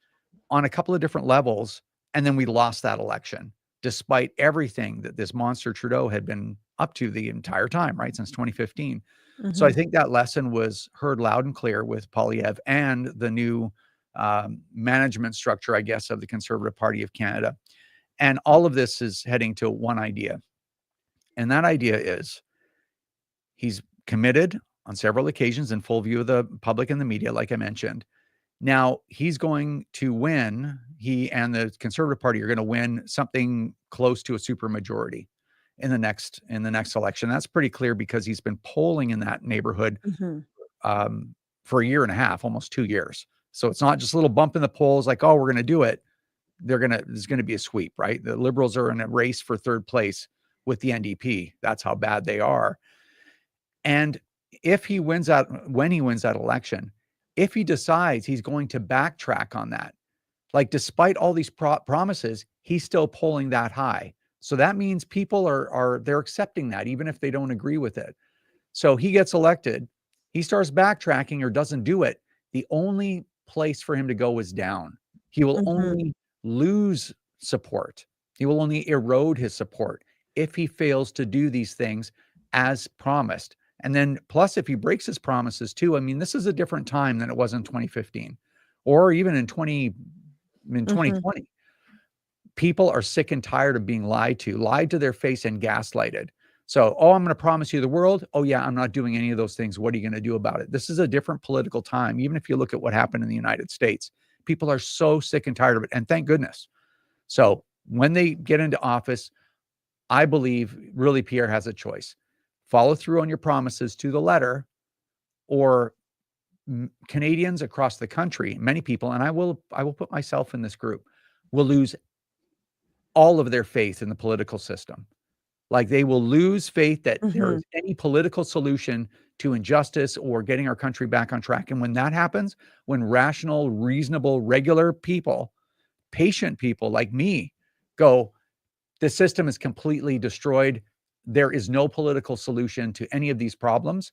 on a couple of different levels. And then we lost that election, despite everything that this monster Trudeau had been up to the entire time, right, since 2015. So I think that lesson was heard loud and clear with Poilievre and the new management structure, I guess, of the Conservative Party of Canada. And all of this is heading to one idea. And that idea is, he's committed on several occasions in full view of the public and the media, like I mentioned. Now he's going to win. He and the Conservative Party are going to win something close to a supermajority in the next election. That's pretty clear, because he's been polling in that neighborhood for a year and a half, almost 2 years. So it's not just a little bump in the polls like, oh, we're going to do it. There's going to be a sweep, right? The Liberals are in a race for third place with the NDP. That's how bad they are. And when he wins that election, if he decides he's going to backtrack on that, like despite all these promises, he's still polling that high. So that means people they're accepting that, even if they don't agree with it. So he gets elected, he starts backtracking or doesn't do it. The only place for him to go is down. He will only lose support. He will only erode his support if he fails to do these things as promised. And then plus, if he breaks his promises too, I mean, this is a different time than it was in 2015 or even in 2020. People are sick and tired of being lied to their face and gaslighted. So, oh, I'm going to promise you the world. Oh yeah, I'm not doing any of those things. What are you going to do about it? This is a different political time. Even if you look at what happened in the United States, people are so sick and tired of it. And thank goodness. So when they get into office, I believe really Pierre has a choice. Follow through on your promises to the letter, or Canadians across the country, many people, and I will put myself in this group, will lose all of their faith in the political system. Like they will lose faith that there is any political solution to injustice or getting our country back on track. And when that happens, when rational, reasonable, regular people, patient people like me go, the system is completely destroyed, there is no political solution to any of these problems,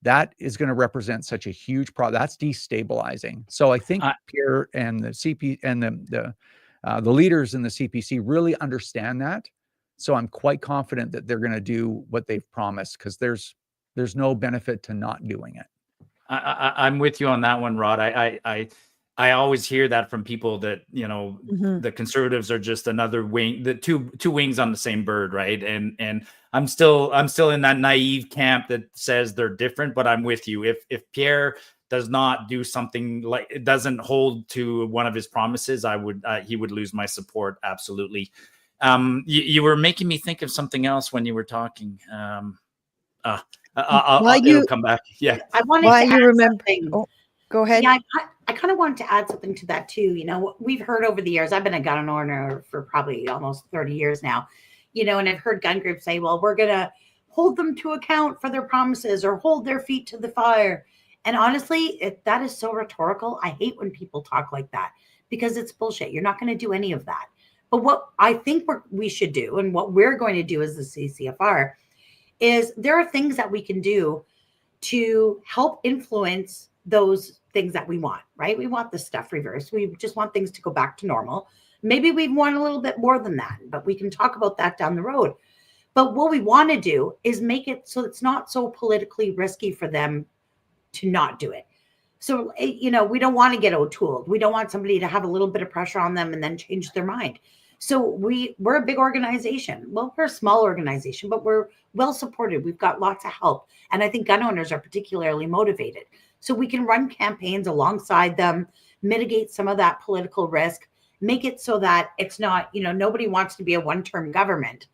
that is going to represent such a huge problem. That's destabilizing. So I think Pierre and the CP and the leaders in the CPC really understand that. So I'm quite confident that they're going to do what they've promised, because there's no benefit to not doing it. I'm with you on that one, Rod. I always hear that from people that, you know, Mhm. the conservatives are just another wing, the two wings on the same bird, right? And I'm still in that naive camp that says they're different, but I'm with you. If Pierre does not do something, like it doesn't hold to one of his promises, he would lose my support. Absolutely. You were making me think of something else when you were talking. While It'll you come back. Yeah. I wanted while to you add remember, something. oh, go ahead. Yeah, I kind of wanted to add something to that too. You know, we've heard over the years, I've been a gun owner for probably almost 30 years now, you know, and I've heard gun groups say, well, we're going to hold them to account for their promises or hold their feet to the fire. And honestly, that is so rhetorical. I hate when people talk like that because it's bullshit. You're not going to do any of that. But what I think we should do, and what we're going to do as the CCFR, is there are things that we can do to help influence those things that we want, right? We want this stuff reversed. We just want things to go back to normal. Maybe we want a little bit more than that, but we can talk about that down the road. But what we want to do is make it so it's not so politically risky for them to not do it. So, you know, we don't want to get O'Tooled. We don't want somebody to have a little bit of pressure on them and then change their mind. So we're a big organization. Well, we're a small organization, but we're well supported. We've got lots of help. And I think gun owners are particularly motivated. So we can run campaigns alongside them, mitigate some of that political risk, make it so that it's not, you know, nobody wants to be a one-term government,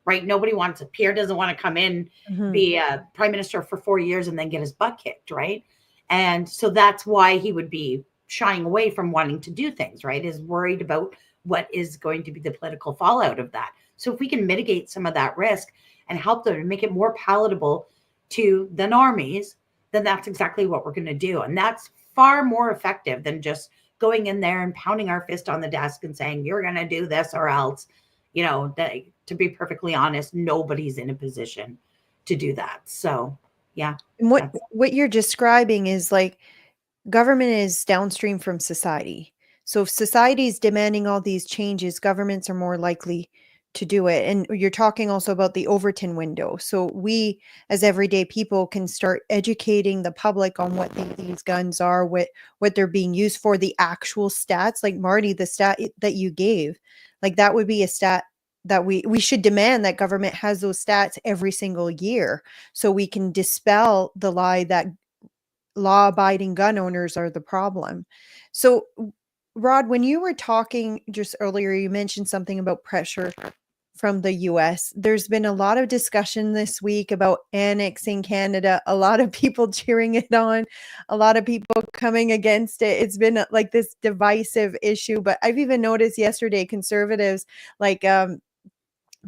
right? Nobody wants Pierre doesn't want to come in, be a prime minister for 4 years and then get his butt kicked, right? And so that's why he would be shying away from wanting to do things, right? Is worried about what is going to be the political fallout of that. So if we can mitigate some of that risk and help them and make it more palatable to the normies, then that's exactly what we're going to do. And that's far more effective than just going in there and pounding our fist on the desk and saying, you're going to do this or else. You know, to be perfectly honest, nobody's in a position to do that. So, yeah. And what you're describing is like government is downstream from society. So if society is demanding all these changes, governments are more likely to do it. And you're talking also about the Overton window. So we, as everyday people, can start educating the public on what these guns are, what they're being used for, the actual stats. Like Marty, the stat that you gave, like that would be a stat that we should demand that government has those stats every single year, so we can dispel the lie that law-abiding gun owners are the problem. So, Rod, when you were talking just earlier, you mentioned something about pressure from the US. There's been a lot of discussion this week about annexing Canada, a lot of people cheering it on, a lot of people coming against it. It's been like this divisive issue, but I've even noticed yesterday conservatives like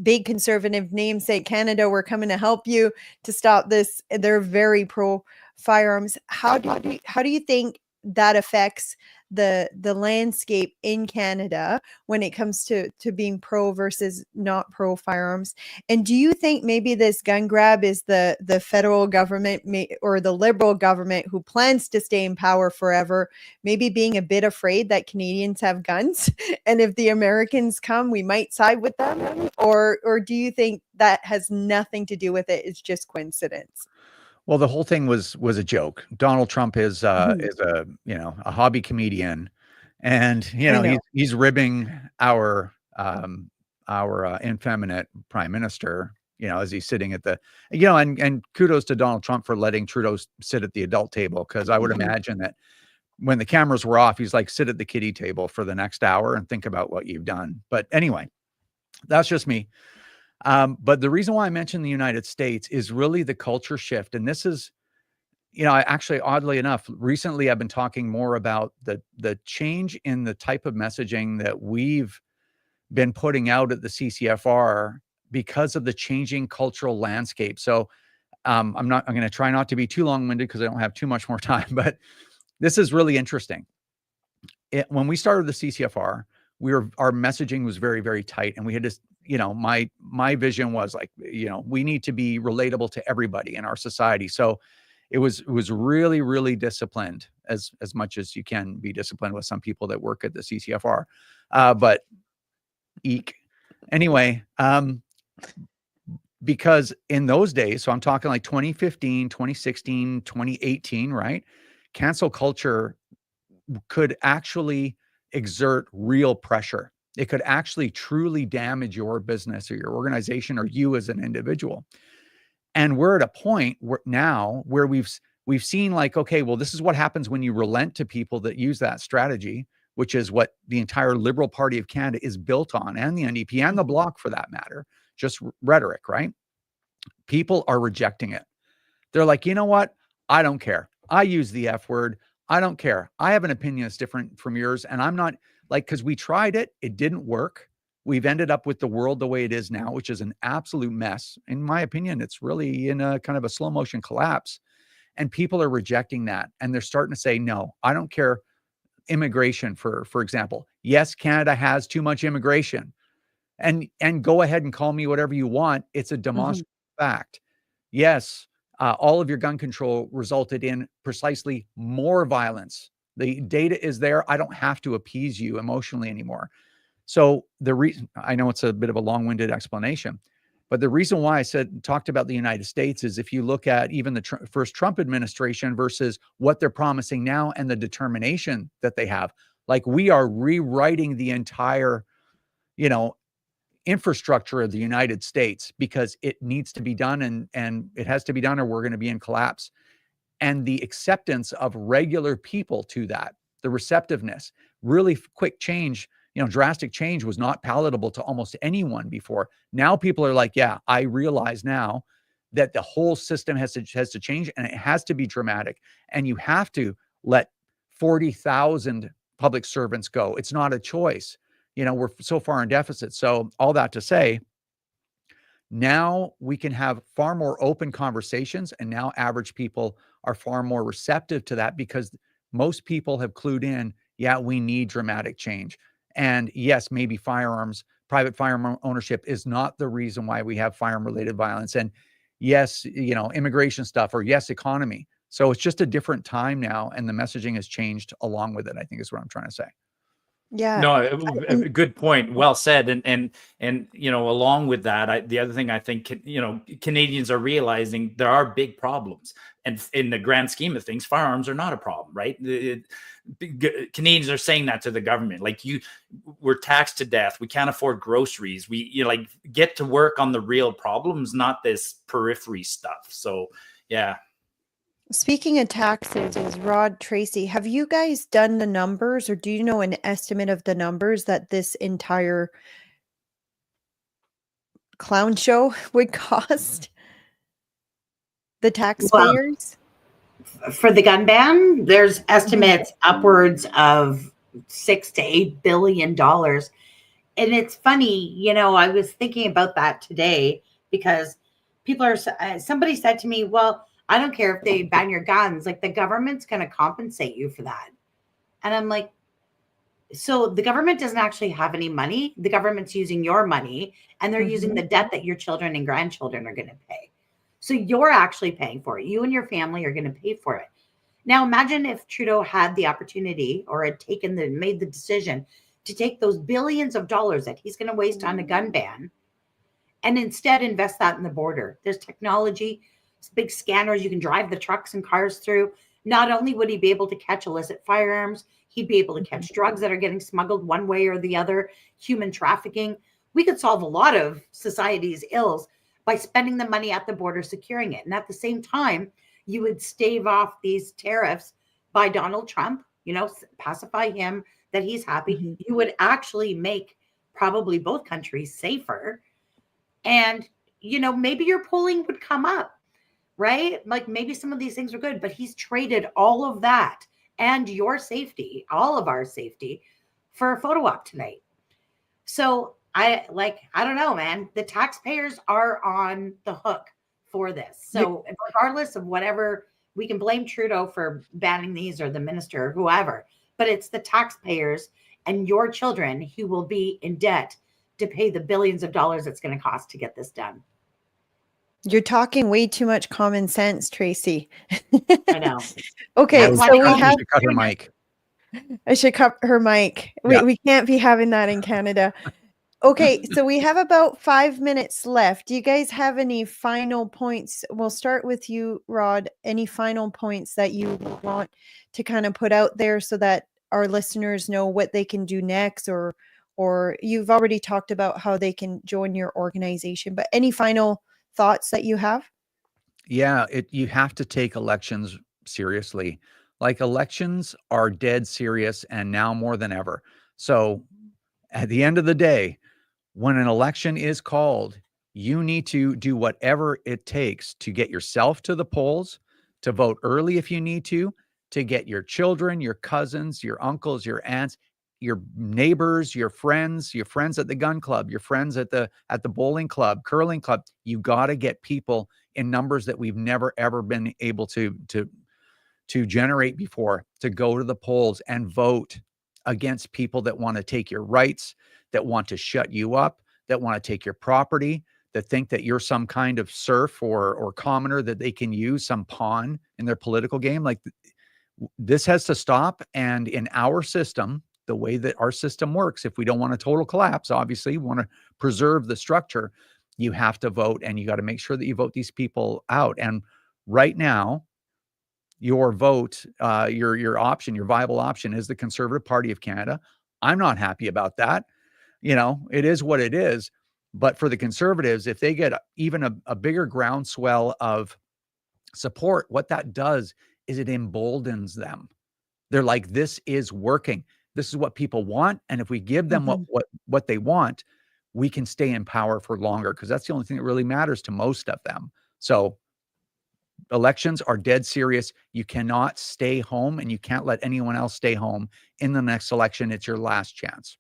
big conservative namesake Canada, we're coming to help you to stop this. They're very pro firearms. How do you think that affects the landscape in Canada when it comes to being pro versus not pro firearms? And do you think maybe this gun grab is the federal government or the Liberal government who plans to stay in power forever, maybe being a bit afraid that Canadians have guns and if the Americans come, we might side with them? Or do you think that has nothing to do with it? It's just coincidence? Well, the whole thing was a joke. Donald Trump is a a hobby comedian, and he's ribbing our effeminate prime minister. As he's sitting at the and kudos to Donald Trump for letting Trudeau sit at the adult table, because I would imagine that when the cameras were off, he's like, sit at the kiddie table for the next hour and think about what you've done. But anyway, that's just me. But the reason why I mentioned the United States is really the culture shift. And this is, I actually, oddly enough, recently I've been talking more about the change in the type of messaging that we've been putting out at the CCFR because of the changing cultural landscape. So I'm going to try not to be too long-winded because I don't have too much more time, but this is really interesting. When we started the CCFR, our messaging was very, very tight, and we had to, my vision was like, we need to be relatable to everybody in our society. So it was really, really disciplined, as much as you can be disciplined with some people that work at the CCFR. But eek. Anyway, because in those days, so I'm talking like 2015, 2016, 2018, right? Cancel culture could actually exert real pressure. It could actually truly damage your business or your organization or you as an individual. And we're at a point where we've seen like, okay, well, this is what happens when you relent to people that use that strategy, which is what the entire Liberal Party of Canada is built on, and the NDP and the Bloc for that matter, just rhetoric, right? People are rejecting it. They're like, you know what? I don't care. I use the F word. I don't care. I have an opinion that's different from yours. And I'm not like, because we tried it, it didn't work. We've ended up with the world the way it is now, which is an absolute mess. In my opinion, it's really in a kind of a slow motion collapse. And people are rejecting that. And they're starting to say, no, I don't care. Immigration, for example. Yes, Canada has too much immigration. And go ahead and call me whatever you want. It's a demonstrable fact. Yes, all of your gun control resulted in precisely more violence. The data is there. I don't have to appease you emotionally anymore. So the reason, I know it's a bit of a long-winded explanation, but the reason why I talked about the United States is if you look at even the first Trump administration versus what they're promising now and the determination that they have, like we are rewriting the entire, infrastructure of the United States because it needs to be done and it has to be done or we're going to be in collapse. And the acceptance of regular people to that, the receptiveness, really quick change, drastic change was not palatable to almost anyone before. Now people are like, yeah, I realize now that the whole system has to change and it has to be dramatic. And you have to let 40,000 public servants go. It's not a choice. We're so far in deficit. So all that to say, now we can have far more open conversations, and now average people are far more receptive to that because most people have clued in, yeah, we need dramatic change. And yes, maybe private firearm ownership is not the reason why we have firearm-related violence. And yes, immigration stuff, or yes, economy. So it's just a different time now, and the messaging has changed along with it, I think is what I'm trying to say. Yeah. No, a good point. Well said. And along with that, the other thing I think, Canadians are realizing there are big problems, and in the grand scheme of things, firearms are not a problem, right? Canadians are saying that to the government, like we're taxed to death. We can't afford groceries. We, get to work on the real problems, not this periphery stuff. So, yeah. Speaking of taxes, Rod, Tracey, have you guys done the numbers, or do you know an estimate of the numbers that this entire clown show would cost the taxpayers? Well, for the gun ban, there's estimates upwards of $6 to $8 billion. And it's funny, I was thinking about that today because somebody said to me, well, I don't care if they ban your guns, like the government's going to compensate you for that. And I'm like, so the government doesn't actually have any money. The government's using your money, and they're using the debt that your children and grandchildren are going to pay. So you're actually paying for it. You and your family are going to pay for it. Now, imagine if Trudeau had the opportunity or had made the decision to take those billions of dollars that he's going to waste on a gun ban and instead invest that in the border. There's technology, big scanners you can drive the trucks and cars through. Not only would he be able to catch illicit firearms, he'd be able to catch drugs that are getting smuggled one way or the other, human trafficking. We could solve a lot of society's ills by spending the money at the border, securing it. And at the same time, you would stave off these tariffs by Donald Trump, pacify him that he's happy. You would actually make probably both countries safer. And, maybe your polling would come up. Right? Like maybe some of these things are good, but he's traded all of that and your safety, all of our safety, for a photo op tonight. So I don't know, man. The taxpayers are on the hook for this. So regardless of whatever, we can blame Trudeau for banning these or the minister or whoever, but it's the taxpayers and your children who will be in debt to pay the billions of dollars it's going to cost to get this done. You're talking way too much common sense, Tracey. I know. Okay, so we have to cut her mic. I should cut her mic. We can't be having that in Canada. Okay, so we have about 5 minutes left. Do you guys have any final points? We'll start with you, Rod. Any final points that you want to kind of put out there so that our listeners know what they can do next, or you've already talked about how they can join your organization, but any final thoughts that you have? Yeah, you have to take elections seriously. Like, elections are dead serious, and now more than ever. So at the end of the day, when an election is called, you need to do whatever it takes to get yourself to the polls, to vote early if you need to get your children, your cousins, your uncles, your aunts, your neighbors, your friends at the gun club, your friends at the bowling club, curling club. You got to get people in numbers that we've never ever been able to generate before, to go to the polls and vote against people that want to take your rights, that want to shut you up, that want to take your property, that think that you're some kind of serf or commoner that they can use, some pawn in their political game. Like, this has to stop. And in our system, the way that our system works, if we don't want a total collapse, obviously we want to preserve the structure, you have to vote, and you got to make sure that you vote these people out. And right now, your vote, your option, your viable option is the Conservative Party of Canada. I'm not happy about that. It is what it is. But for the Conservatives, if they get even a bigger groundswell of support, what that does is it emboldens them. They're like, this is working. This is what people want. And if we give them what they want, we can stay in power for longer, because that's the only thing that really matters to most of them. So elections are dead serious. You cannot stay home, and you can't let anyone else stay home in the next election. It's your last chance.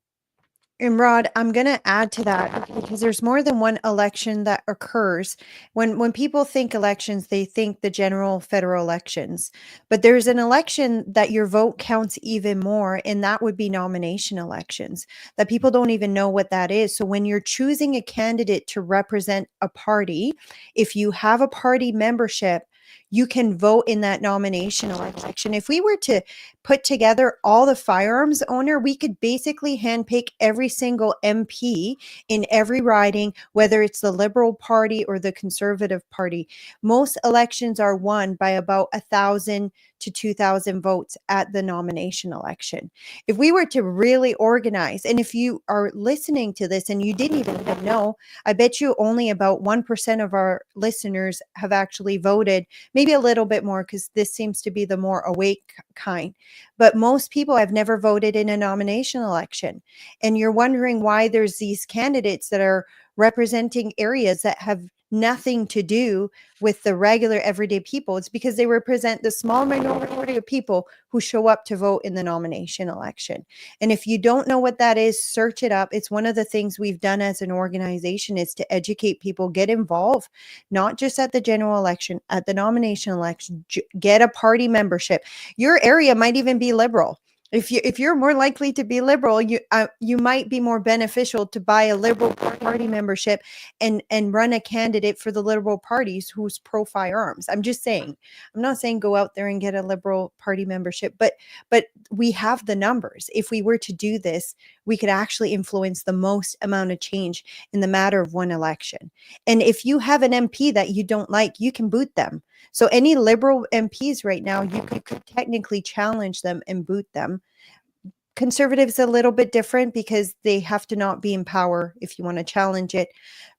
And Rod, I'm going to add to that, because there's more than one election that occurs. When people think elections, they think the general federal elections. But there's an election that your vote counts even more, and that would be nomination elections, that people don't even know what that is. So when you're choosing a candidate to represent a party, if you have a party membership, you can vote in that nomination election. If we were to put together all the firearms owner, we could basically handpick every single MP in every riding, whether it's the Liberal Party or the Conservative Party. Most elections are won by about 1,000 to 2,000 votes at the nomination election. If we were to really organize, and if you are listening to this and you didn't even know, I bet you only about 1% of our listeners have actually voted, maybe a little bit more, because this seems to be the more awake kind. But most people have never voted in a nomination election. And you're wondering why there's these candidates that are representing areas that have nothing to do with the regular everyday people. It's because they represent the small minority of people who show up to vote in the nomination election. And if you don't know what that is, search it up. It's one of the things we've done as an organization, is to educate people, get involved, not just at the general election, at the nomination election, get a party membership. Your area might even be Liberal. If you're more likely to be Liberal, you might be more beneficial to buy a Liberal Party membership and run a candidate for the Liberal parties who's pro firearms. I'm just saying. I'm not saying go out there and get a Liberal Party membership, but we have the numbers. If we were to do this, we could actually influence the most amount of change in the matter of one election. And if you have an MP that you don't like, you can boot them. So any Liberal MPs right now, you could technically challenge them and boot them. Conservatives a little bit different, because they have to not be in power if you want to challenge it.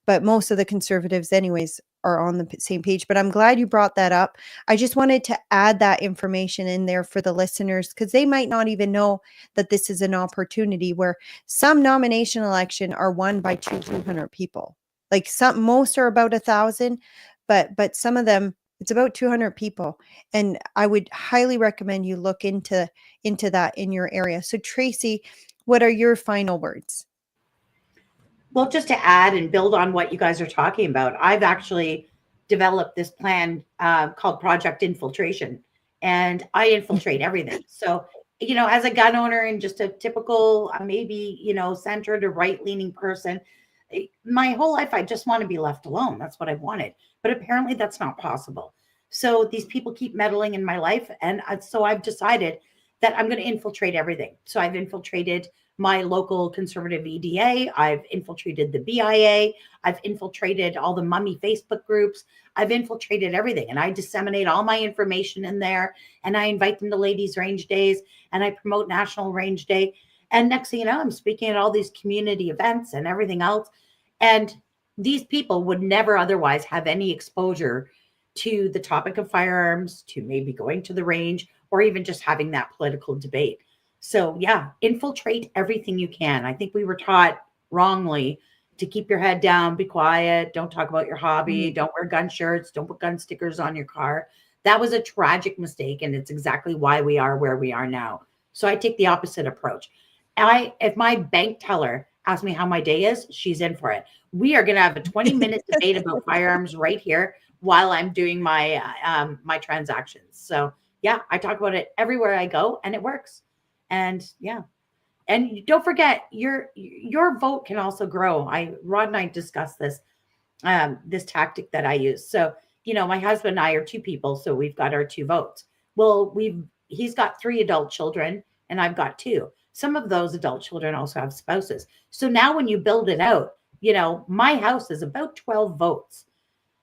But most of the Conservatives anyways are on the same page. But I'm glad you brought that up. I just wanted to add that information in there for the listeners, because they might not even know that this is an opportunity where some nomination election are won by 200 people. Like most are about 1,000, but some of them, it's about 200 people. And I would highly recommend you look into that in your area. So Tracey, what are your final words? Well, just to add and build on what you guys are talking about, I've actually developed this plan called Project Infiltration, and I infiltrate everything. So, as a gun owner and just a typical, maybe, centered or right-leaning person, my whole life, I just want to be left alone. That's what I wanted. But apparently that's not possible. So these people keep meddling in my life. And so I've decided that I'm going to infiltrate everything. So I've infiltrated my local conservative EDA. I've infiltrated the BIA. I've infiltrated all the mummy Facebook groups. I've infiltrated everything, and I disseminate all my information in there, and I invite them to ladies range days, and I promote National Range Day. And next thing you know, I'm speaking at all these community events and everything else. And these people would never otherwise have any exposure to the topic of firearms, to maybe going to the range, or even just having that political debate. So yeah, infiltrate everything you can. I think we were taught wrongly to keep your head down, be quiet, don't talk about your hobby, don't wear gun shirts, don't put gun stickers on your car. That was a tragic mistake, and it's exactly why we are where we are now. So I take the opposite approach. If my bank teller asks me how my day is, she's in for it. We are going to have a 20-minute debate about firearms right here while I'm doing my my transactions. So yeah, I talk about it everywhere I go, and it works. And yeah. And don't forget, your vote can also grow. Rod and I discussed this this tactic that I use. So, you know, my husband and I are two people, so we've got our 2 votes. Well, he's got 3 adult children, and I've got 2. Some of those adult children also have spouses. So now when you build it out, you know, my house is about 12 votes.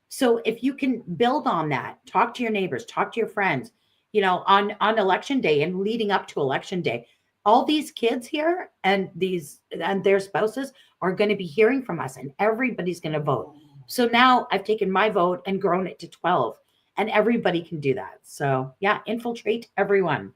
So if you can build on that, talk to your neighbors, talk to your friends, you know, on election day and leading up to election day, all these kids here and their spouses are going to be hearing from us, and everybody's going to vote. So now I've taken my vote and grown it to 12, and everybody can do that. So yeah, infiltrate everyone.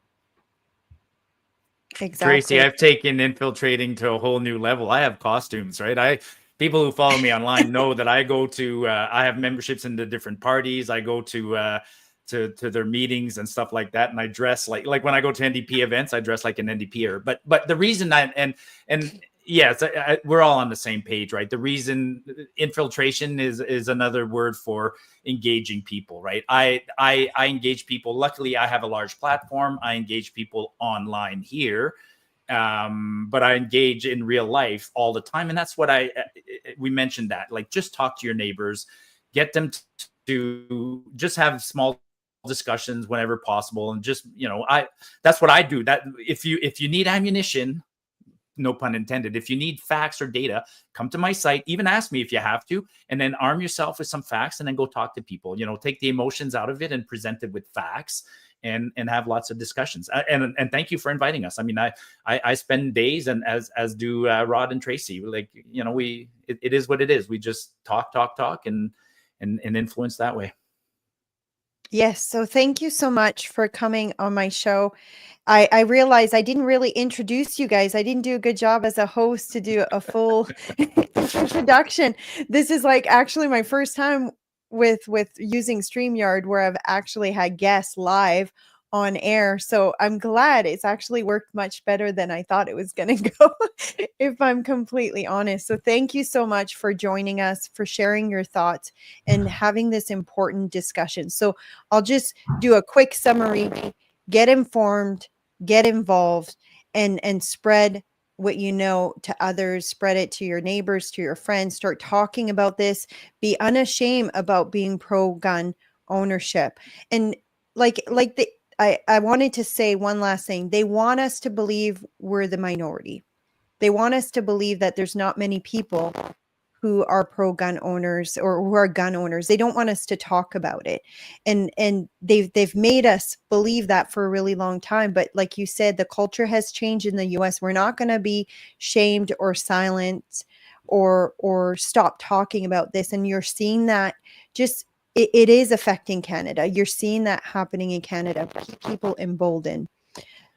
Exactly. Tracey, I've taken infiltrating to a whole new level. I have costumes, right? People who follow me online know that I go to, I have memberships in the different parties. I go to their meetings and stuff like that, and I dress like when I go to NDP events, I dress like an NDPer. But the reason yes, we're all on the same page, right? The reason infiltration is another word for engaging people, right? I engage people. Luckily, I have a large platform. I engage people online here, but I engage in real life all the time, and that's what we mentioned that, like, just talk to your neighbors, get them to just have small discussions whenever possible, and just, you know, that's what I do. That if you need ammunition, no pun intended, if you need facts or data, come to my site, even ask me if you have to, and then arm yourself with some facts, and then go talk to people. You know, take the emotions out of it and present it with facts, and have lots of discussions. And thank you for inviting us. I mean, I spend days, and as do Rod and Tracey. Like, you know, it is what it is. We just talk and influence that way. Yes. So thank you so much for coming on my show. I realized I didn't really introduce you guys. I didn't do a good job as a host to do a full introduction. This is like actually my first time with using StreamYard, where I've actually had guests live on air. So I'm glad it's actually worked much better than I thought it was going to go, if I'm completely honest. So thank you so much for joining us, for sharing your thoughts and having this important discussion. So I'll just do a quick summary. Get informed, get involved, and spread what you know to others. Spread it to your neighbors, to your friends. Start talking about this. Be unashamed about being pro-gun ownership. And I wanted to say one last thing. They want us to believe we're the minority. They want us to believe that there's not many people who are pro-gun owners or who are gun owners. They don't want us to talk about it. And they've made us believe that for a really long time. But like you said, the culture has changed in the US. We're not going to be shamed or silenced or stop talking about this. And you're seeing that it is affecting Canada. You're seeing that happening in Canada. People emboldened.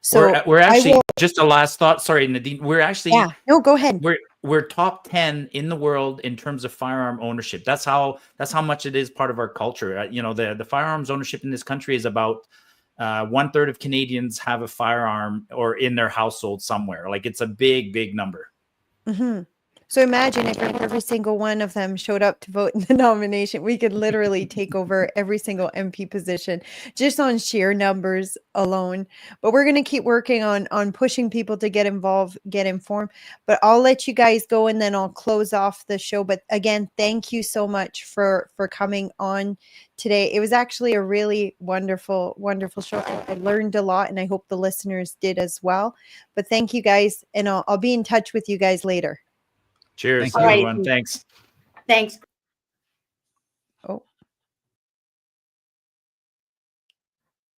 So we're actually just a last thought. Sorry, Nadine. We're actually no, go ahead. We're top 10 in the world in terms of firearm ownership. That's how much it is part of our culture. You know, the firearms ownership in this country is about 1/3 of Canadians have a firearm or in their household somewhere. Like, it's a big number. Mm-hmm. So imagine if every single one of them showed up to vote in the nomination, we could literally take over every single MP position just on sheer numbers alone. But we're going to keep working on pushing people to get involved, get informed. But I'll let you guys go and then I'll close off the show. But again, thank you so much for coming on today. It was actually a really wonderful, wonderful show. I learned a lot and I hope the listeners did as well. But thank you guys. And I'll be in touch with you guys later. Cheers, Thank you. everyone. Thanks. Thanks. Oh,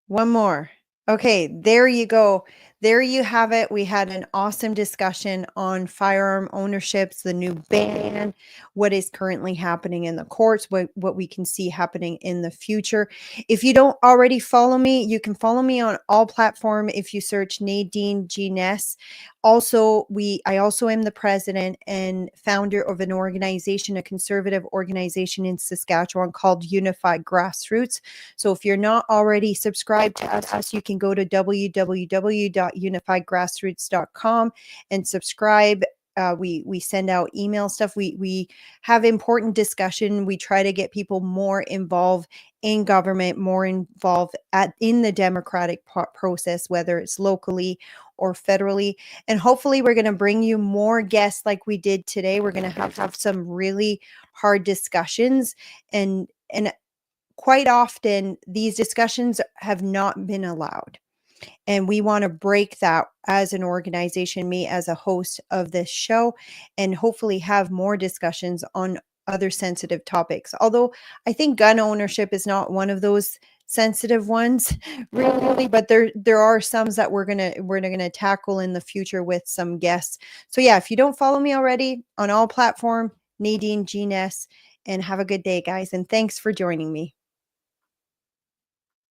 one more. Okay, there you go. There you have it. We had an awesome discussion on firearm ownerships, the new ban, what is currently happening in the courts, what we can see happening in the future. If you don't already follow me, you can follow me on all platforms if you search Nadine G. Ness. Also, I also am the president and founder of an organization, a conservative organization in Saskatchewan called Unified Grassroots. So if you're not already subscribed to us, you can go to www.unifiedgrassroots.com and subscribe. We send out email stuff. We have important discussion. We try to get people more involved in government, more involved in the democratic process, whether it's locally or federally. And hopefully we're going to bring you more guests like we did today. We're going to have some really hard discussions, and quite often these discussions have not been allowed. And we want to break that as an organization, me as a host of this show, and hopefully have more discussions on other sensitive topics. Although I think gun ownership is not one of those sensitive ones, really, but there are some that we're gonna tackle in the future with some guests. So yeah, if you don't follow me already on all platform, Nadine G. Ness, and have a good day, guys. And thanks for joining me.